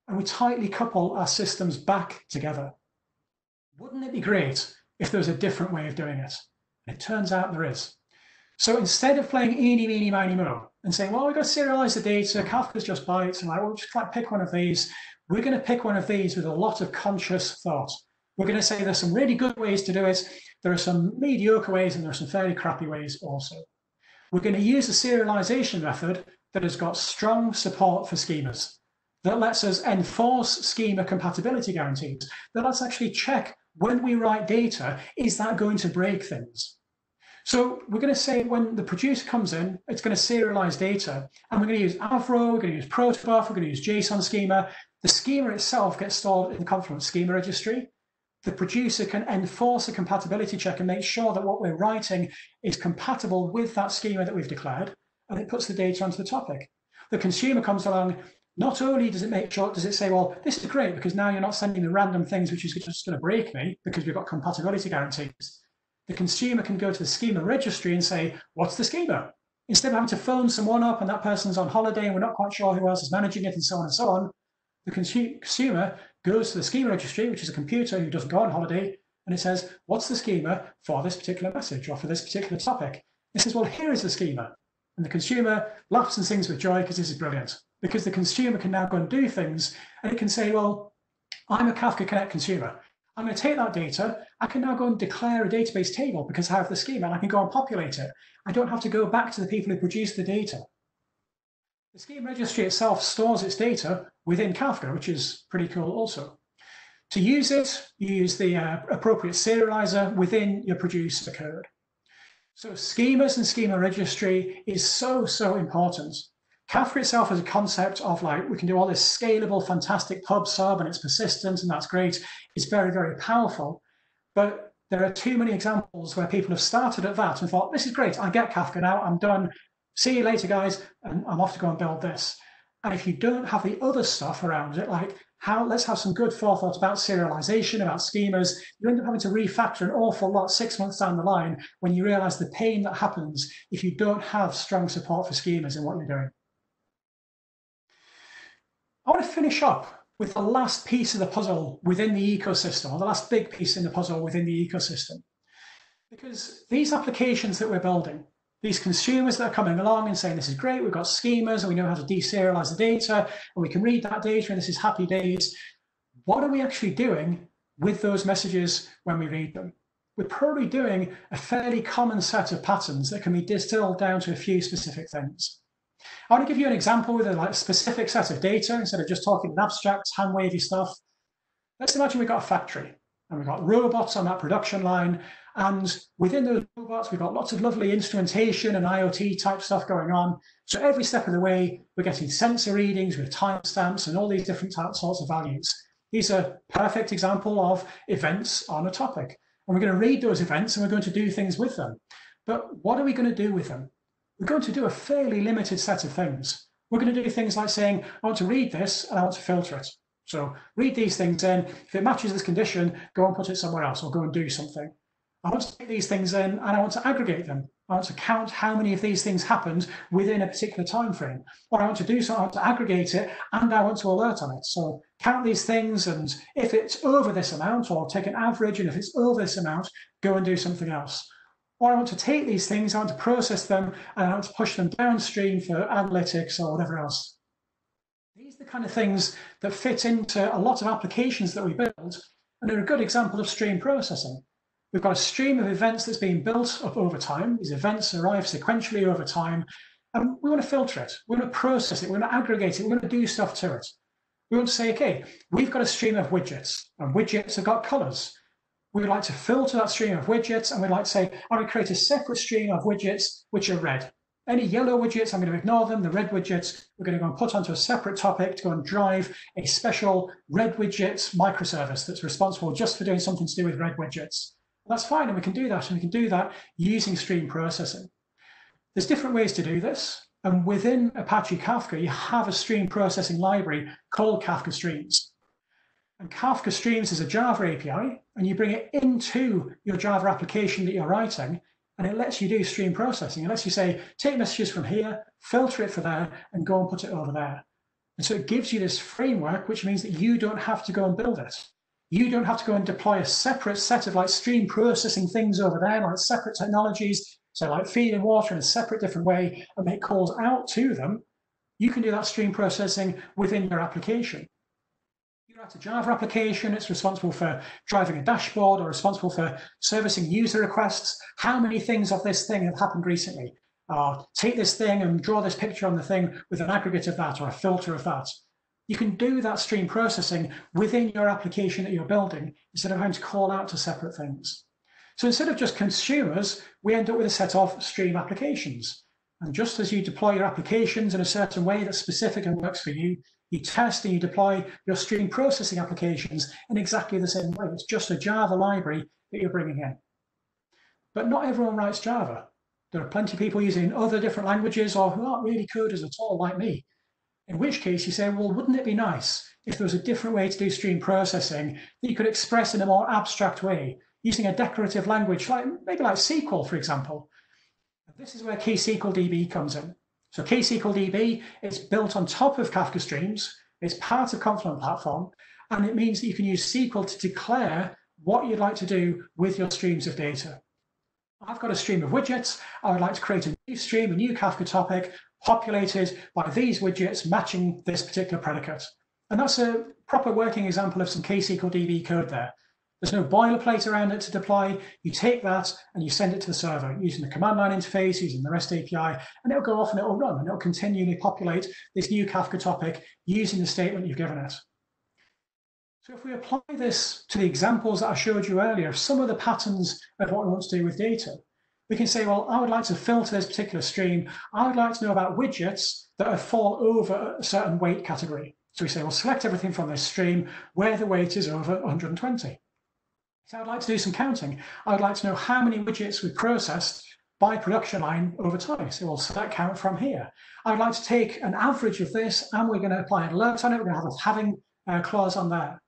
And we tightly couple our systems back together. Wouldn't it be great if there was a different way of doing it? It turns out there is. So instead of playing eeny, meeny, miny, mo, and saying, well, we've got to serialize the data, Kafka's just bytes, and like, we'll just pick one of these, we're going to pick one of these with a lot of conscious thought. We're going to say there's some really good ways to do it, there are some mediocre ways, and there are some fairly crappy ways also. We're going to use a serialization method that has got strong support for schemas, that lets us enforce schema compatibility guarantees, that lets us actually check when we write data, is that going to break things? So we're going to say when the producer comes in, it's going to serialize data, and we're going to use Avro, we're going to use protobuf, we're going to use JSON schema. The schema itself gets stored in the Confluent schema registry. The producer can enforce a compatibility check and make sure that what we're writing is compatible with that schema that we've declared, and it puts the data onto the topic. The consumer comes along. Not only does it make sure, does it say, well, this is great because now you're not sending the random things which is just going to break me because we've got compatibility guarantees. The consumer can go to the schema registry and say, what's the schema? Instead of having to phone someone up and that person's on holiday and we're not quite sure who else is managing it and so on, the consumer goes to the schema registry, which is a computer who doesn't go on holiday, and it says, what's the schema for this particular message or for this particular topic? It says, well, here is the schema. And the consumer laughs and sings with joy because this is brilliant. Because the consumer can now go and do things, and it can say, well, I'm a Kafka Connect consumer. I'm going to take that data. I can now go and declare a database table because I have the schema, and I can go and populate it. I don't have to go back to the people who produced the data. The schema registry itself stores its data within Kafka, which is pretty cool also. To use it, you use the appropriate serializer within your producer code. So schemas and schema registry is so, so important. Kafka itself as a concept of like, we can do all this scalable, fantastic pub sub and it's persistent and that's great. It's very, very powerful. But there are too many examples where people have started at that and thought, this is great, I get Kafka now, I'm done. See you later, guys, and I'm off to go and build this. And if you don't have the other stuff around it, like let's have some good forethought about serialization, about schemas, you end up having to refactor an awful lot 6 months down the line when you realize the pain that happens if you don't have strong support for schemas in what you're doing. I want to finish up with the last piece of the puzzle within the ecosystem, or the last big piece in the puzzle within the ecosystem. Because these applications that we're building, these consumers that are coming along and saying, this is great, we've got schemas and we know how to deserialize the data and we can read that data and this is happy days. What are we actually doing with those messages when we read them? We're probably doing a fairly common set of patterns that can be distilled down to a few specific things. I want to give you an example with a specific set of data instead of just talking in abstract, hand-wavy stuff. Let's imagine we've got a factory and we've got robots on that production line. And within those robots, we've got lots of lovely instrumentation and IoT type stuff going on. So every step of the way, we're getting sensor readings with timestamps and all these different sorts of values. These are a perfect example of events on a topic. And we're going to read those events and we're going to do things with them. But what are we going to do with them? We're going to do a fairly limited set of things. We're going to do things like saying, I want to read this and I want to filter it. So read these things in. If it matches this condition, go and put it somewhere else or go and do something. I want to take these things in and I want to aggregate them. I want to count how many of these things happened within a particular time frame. What I want to do, so I want to aggregate it and I want to alert on it. So count these things, and if it's over this amount, or take an average, and if it's over this amount, go and do something else. Or I want to take these things, I want to process them, and I want to push them downstream for analytics or whatever else. These are the kind of things that fit into a lot of applications that we build, and are a good example of stream processing. We've got a stream of events that's being built up over time. These events arrive sequentially over time, and we want to filter it. We want to process it. We want to aggregate it. We want to do stuff to it. We want to say, okay, we've got a stream of widgets, and widgets have got colors. We would like to filter that stream of widgets, and we'd like to say, I would create a separate stream of widgets which are red. Any yellow widgets, I'm going to ignore them. The red widgets, we're going to go and put onto a separate topic to go and drive a special red widgets microservice that's responsible just for doing something to do with red widgets. That's fine, and we can do that, and we can do that using stream processing. There's different ways to do this, and within Apache Kafka, you have a stream processing library called Kafka Streams. And Kafka Streams is a Java API, and you bring it into your Java application that you're writing, and it lets you do stream processing. It lets you say, take messages from here, filter it for there, and go and put it over there. And so it gives you this framework, which means that you don't have to go and build it. You don't have to go and deploy a separate set of stream processing things over there, like separate technologies, so like feed and water in a separate different way, and make calls out to them. You can do that stream processing within your application. You write a Java application, it's responsible for driving a dashboard or responsible for servicing user requests. How many things of this thing have happened recently? Take this thing and draw this picture on the thing with an aggregate of that or a filter of that. You can do that stream processing within your application that you're building instead of having to call out to separate things. So instead of just consumers, we end up with a set of stream applications. And just as you deploy your applications in a certain way that's specific and works for you, you test and you deploy your stream processing applications in exactly the same way. It's just a Java library that you're bringing in. But not everyone writes Java. There are plenty of people using other different languages or who aren't really coders at all like me. In which case you say, well, wouldn't it be nice if there was a different way to do stream processing that you could express in a more abstract way, using a decorative language, maybe like SQL, for example. This is where ksqlDB comes in. So ksqlDB is built on top of Kafka Streams. It's part of Confluent platform, and it means that you can use SQL to declare what you'd like to do with your streams of data. I've got a stream of widgets. I would like to create a new stream, a new Kafka topic, populated by these widgets matching this particular predicate. And that's a proper working example of some ksqlDB code there. There's no boilerplate around it to deploy. You take that and you send it to the server using the command line interface, using the REST API, and it'll go off and it'll run and it'll continually populate this new Kafka topic using the statement you've given it. So if we apply this to the examples that I showed you earlier, some of the patterns of what we want to do with data, we can say, well, I would like to filter this particular stream. I would like to know about widgets that fall over a certain weight category. So we say, well, select everything from this stream where the weight is over 120. So I'd like to do some counting. I would like to know how many widgets we processed by production line over time. So we'll select count from here. I would like to take an average of this, and we're going to apply an alert on it. We're going to have a having clause on there.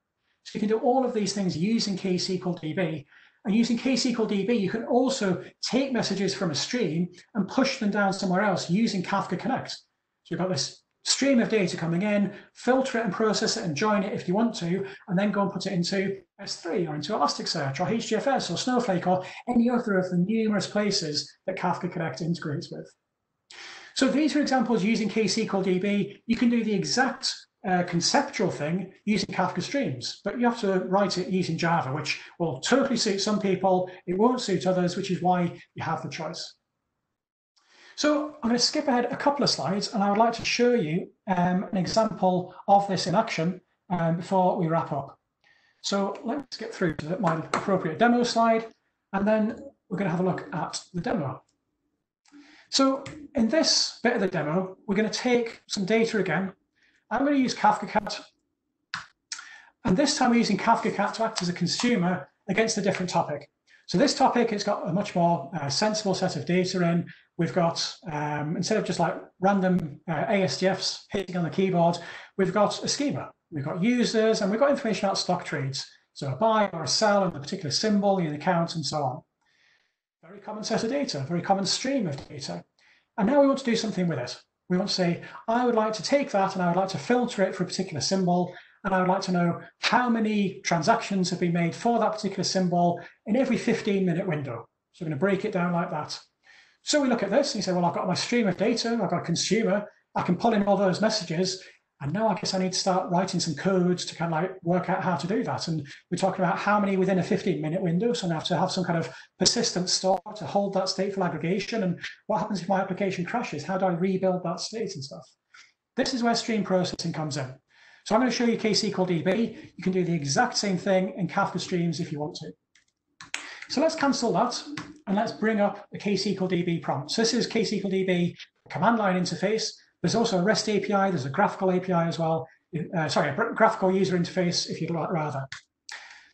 So you can do all of these things using ksqlDB. And using ksqlDB, you can also take messages from a stream and push them down somewhere else using Kafka Connect. So you've got this stream of data coming in, filter it and process it and join it if you want to, and then go and put it into S3 or into Elasticsearch or HDFS or Snowflake or any other of the numerous places that Kafka Connect integrates with. So these are examples using ksqlDB. You can do the exact conceptual thing using Kafka Streams, but you have to write it using Java, which will totally suit some people. It won't suit others, which is why you have the choice. So I'm going to skip ahead a couple of slides, and I would like to show you an example of this in action before we wrap up. So let's get through to my appropriate demo slide, and then we're going to have a look at the demo. So in this bit of the demo, we're going to take some data again. I'm going to use Kafka Cat, and this time we're using Kafka Cat to act as a consumer against a different topic. So this topic, it's got a much more sensible set of data in. We've got, instead of just like random ASDFs hitting on the keyboard, we've got a schema. We've got users, and we've got information about stock trades. So a buy or a sell and a particular symbol in an account and so on. Very common set of data, very common stream of data. And now we want to do something with it. We want to say, I would like to take that and I would like to filter it for a particular symbol. And I would like to know how many transactions have been made for that particular symbol in every 15-minute window. So we're going to break it down like that. So we look at this and you say, well, I've got my stream of data, I've got a consumer, I can pull in all those messages, and now I guess I need to start writing some codes to kind of like work out how to do that. And we're talking about how many within a 15-minute window, so I have to have some kind of persistent store to hold that stateful aggregation, and what happens if my application crashes? How do I rebuild that state and stuff? This is where stream processing comes in. So I'm going to show you ksqlDB. You can do the exact same thing in Kafka Streams if you want to. So let's cancel that, and let's bring up a ksqlDB prompt. So this is ksqlDB command line interface. There's also a REST API. There's a graphical API as well. Sorry, a graphical user interface, if you'd rather.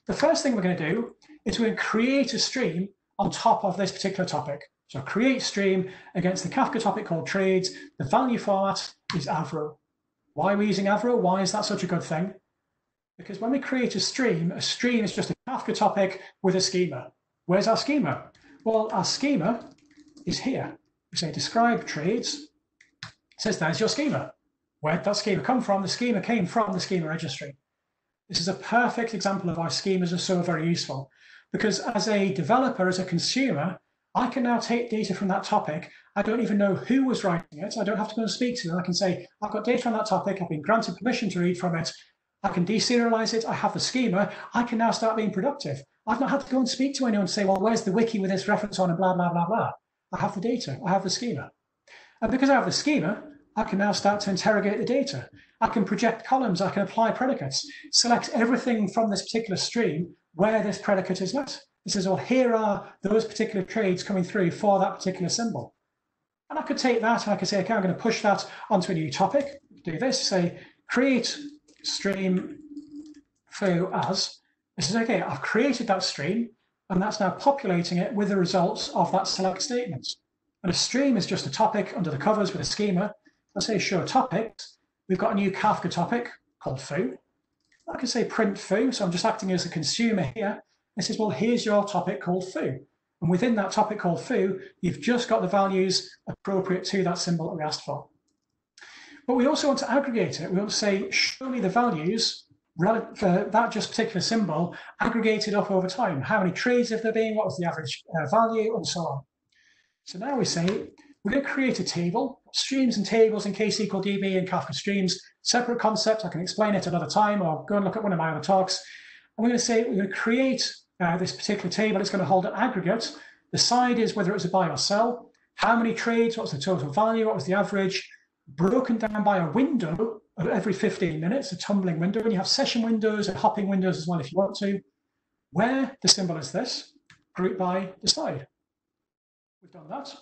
The first thing we're going to do is we're going to create a stream on top of this particular topic. So create stream against the Kafka topic called trades. The value format is Avro. Why are we using Avro? Why is that such a good thing? Because when we create a stream is just a Kafka topic with a schema. Where's our schema? Well, our schema is here. We say describe trades. It says there's your schema. Where did that schema come from? The schema came from the schema registry. This is a perfect example of why schemas are so very useful. Because as a developer, as a consumer, I can now take data from that topic. I don't even know who was writing it. I don't have to go and speak to them. I can say, I've got data on that topic. I've been granted permission to read from it. I can deserialize it. I have the schema. I can now start being productive. I've not had to go and speak to anyone and say, well, where's the wiki with this reference on and blah, blah, blah, blah. I have the data. I have the schema. And because I have the schema, I can now start to interrogate the data. I can project columns. I can apply predicates, select everything from this particular stream where this predicate is met. It says, well, here are those particular trades coming through for that particular symbol. And I could take that and I could say, okay, I'm going to push that onto a new topic. Do this, say, create stream foo as. This is okay, I've created that stream, and that's now populating it with the results of that select statement. And a stream is just a topic under the covers with a schema. Let's say show topics. We've got a new Kafka topic called foo. I can say print foo, so I'm just acting as a consumer here. It says, well, here's your topic called foo. And within that topic called foo, you've just got the values appropriate to that symbol that we asked for. But we also want to aggregate it. We want to say, show me the values for that just particular symbol aggregated up over time. How many trades have there been? What was the average value? And so on. So now we say, we're going to create a table. Streams and tables in ksqlDB and Kafka Streams, separate concept. I can explain it another time or go and look at one of my other talks. I'm going to say we're going to create this particular table. It's going to hold an aggregate. The side is whether it was a buy or sell. How many trades? What's the total value? What was the average? Broken down by a window of every 15 minutes, a tumbling window. And you have session windows and hopping windows as well if you want to. Where the symbol is this, group by the side. We've done that.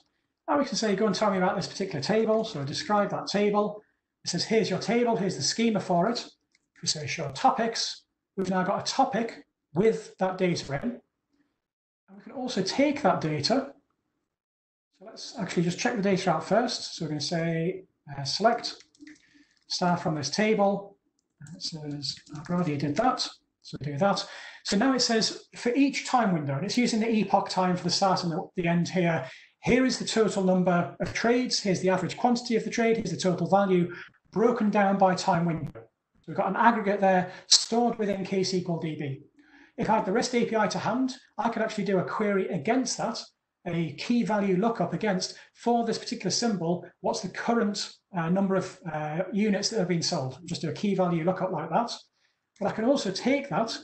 Now we can say, go and tell me about this particular table. So describe that table. It says, here's your table. Here's the schema for it. If we say show topics, we've now got a topic with that data in. And we can also take that data So let's actually just check the data out first. So we're going to say select star from this table. It says, I've already did that. So we do that. So now it says for each time window, and it's using the epoch time for the start and the end here. Here is the total number of trades. Here's the average quantity of the trade. Here's the total value broken down by time window. So we've got an aggregate there stored within ksqlDB. If I had the REST API to hand, I could actually do a query against that, a key value lookup against, for this particular symbol, what's the current number of units that have been sold. Just do a key value lookup like that. But I can also take that,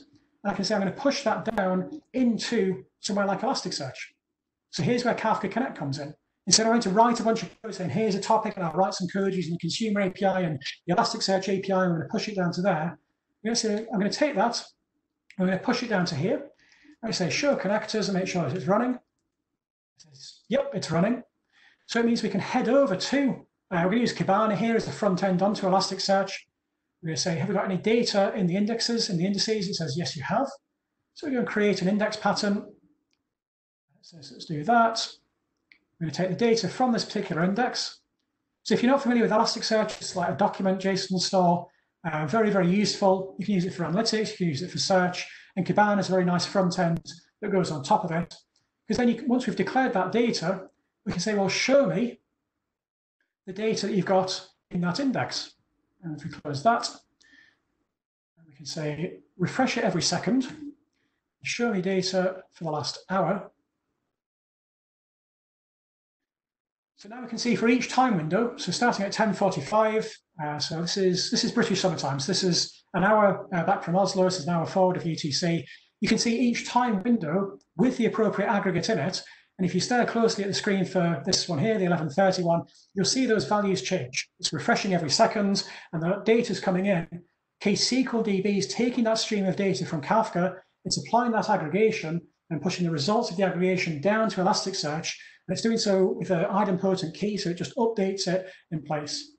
and I can say I'm going to push that down into somewhere like Elasticsearch. So here's where Kafka Connect comes in. Instead of having to write a bunch of code saying, here's a topic, and I'll write some code using the consumer API and the Elasticsearch API, I'm going to push it down to there. I'm going to take that, I'm going to push it down to here. I'm going to say show connectors and make sure that it's running. It says, yep, it's running. So it means we can head over to, we're going to use Kibana here as the front end onto Elasticsearch. We're going to say, have we got any data in the indexes, in the indices? It says, yes, you have. So we're going to create an index pattern. It says, let's do that. We're going to take the data from this particular index. So if you're not familiar with Elasticsearch, it's like a document JSON store. Very, very useful. You can use it for analytics, you can use it for search, and Kibana is a very nice front end that goes on top of it. Because then once we've declared that data, we can say, well, show me the data that you've got in that index. And if we close that, we can say, refresh it every second, show me data for the last hour. So now we can see for each time window, so starting at 10:45, so this is British summertime. So this is an hour back from Oslo, this is an hour forward of UTC. You can see each time window with the appropriate aggregate in it. And if you stare closely at the screen for this one here, the 11:30 one, you'll see those values change. It's refreshing every second, and the data's coming in. ksqlDB is taking that stream of data from Kafka, it's applying that aggregation and pushing the results of the aggregation down to Elasticsearch. And it's doing so with an idempotent key, so it just updates it in place.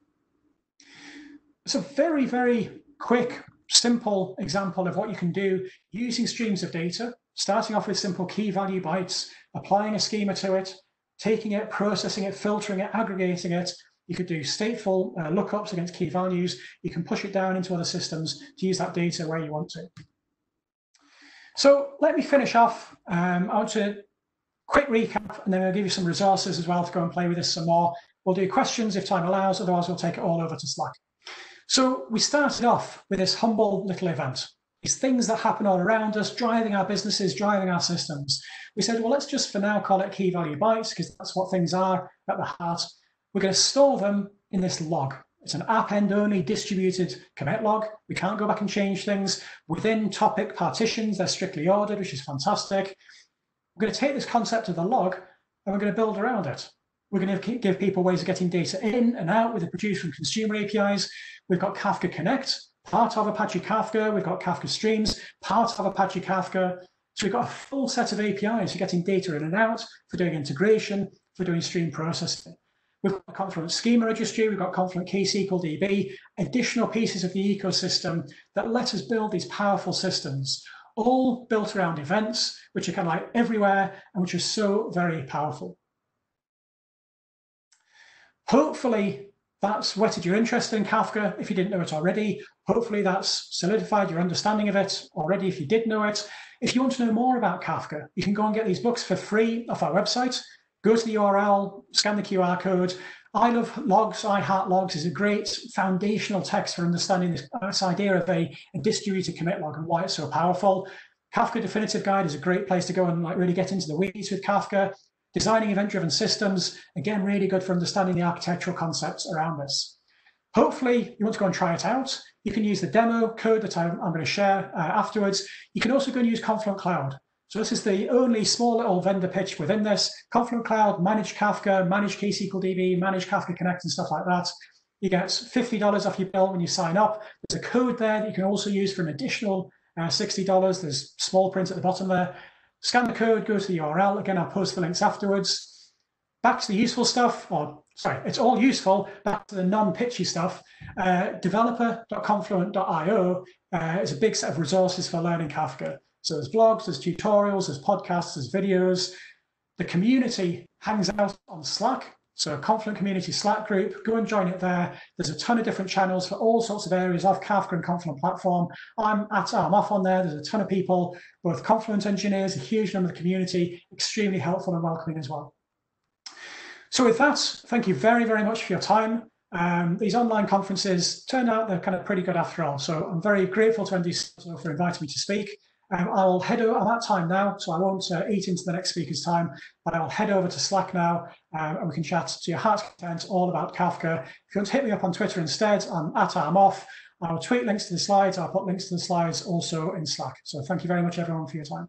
It's a very, very quick, simple example of what you can do using streams of data, starting off with simple key value bytes, applying a schema to it, taking it, processing it, filtering it, aggregating it. You could do stateful lookups against key values. You can push it down into other systems to use that data where you want to. So let me finish off. I want to quick recap, and then I'll give you some resources as well to go and play with this some more. We'll do questions if time allows, otherwise we'll take it all over to Slack. So we started off with this humble little event. These things that happen all around us, driving our businesses, driving our systems. We said, well, let's just for now call it key value bytes, because that's what things are at the heart. We're going to store them in this log. It's an append only distributed commit log. We can't go back and change things. Within topic partitions, they're strictly ordered, which is fantastic. We're going to take this concept of the log and we're going to build around it. We're going to give people ways of getting data in and out with the produce from consumer APIs. We've got Kafka Connect, part of Apache Kafka. We've got Kafka Streams, part of Apache Kafka. So we've got a full set of APIs for getting data in and out, for doing integration, for doing stream processing. We've got Confluent schema registry, we've got Confluent ksqlDB, additional pieces of the ecosystem that let us build these powerful systems, all built around events, which are kind of like everywhere and which are so very powerful. Hopefully that's whetted your interest in Kafka if you didn't know it already. Hopefully that's solidified your understanding of it already if you did know it. If you want to know more about Kafka, you can go and get these books for free off our website. Go to the URL, scan the QR code. I Love Logs, I Heart Logs is a great foundational text for understanding this idea of a distributed commit log and why it's so powerful. Kafka Definitive Guide is a great place to go and really get into the weeds with Kafka. Designing event-driven systems, again, really good for understanding the architectural concepts around this. Hopefully, you want to go and try it out. You can use the demo code that I'm going to share afterwards. You can also go and use Confluent Cloud. So this is the only small little vendor pitch within this. Confluent Cloud, manage Kafka, manage ksqlDB, manage Kafka Connect and stuff like that. You get $50 off your bill when you sign up. There's a code there that you can also use for an additional $60. There's small print at the bottom there. Scan the code, go to the URL. Again, I'll post the links afterwards. Back to the useful stuff, or sorry, it's all useful. Back to the non-pitchy stuff. Developer.confluent.io is a big set of resources for learning Kafka. So there's blogs, there's tutorials, there's podcasts, there's videos. The community hangs out on Slack. So Confluent community Slack group, go and join it there. There's a ton of different channels for all sorts of areas of Kafka and Confluent platform. I'm off on there. There's a ton of people, both Confluent engineers, a huge number of the community, extremely helpful and welcoming as well. So with that, thank you very, very much for your time. These online conferences turned out they're kind of pretty good after all. So I'm very grateful to NDC for inviting me to speak. I'll head over, I'm at time now, so I won't eat into the next speaker's time, but I'll head over to Slack now, and we can chat to your heart's content all about Kafka. If you want to hit me up on Twitter instead, I'm @armoff. I'll tweet links to the slides, I'll put links to the slides also in Slack. So thank you very much everyone for your time.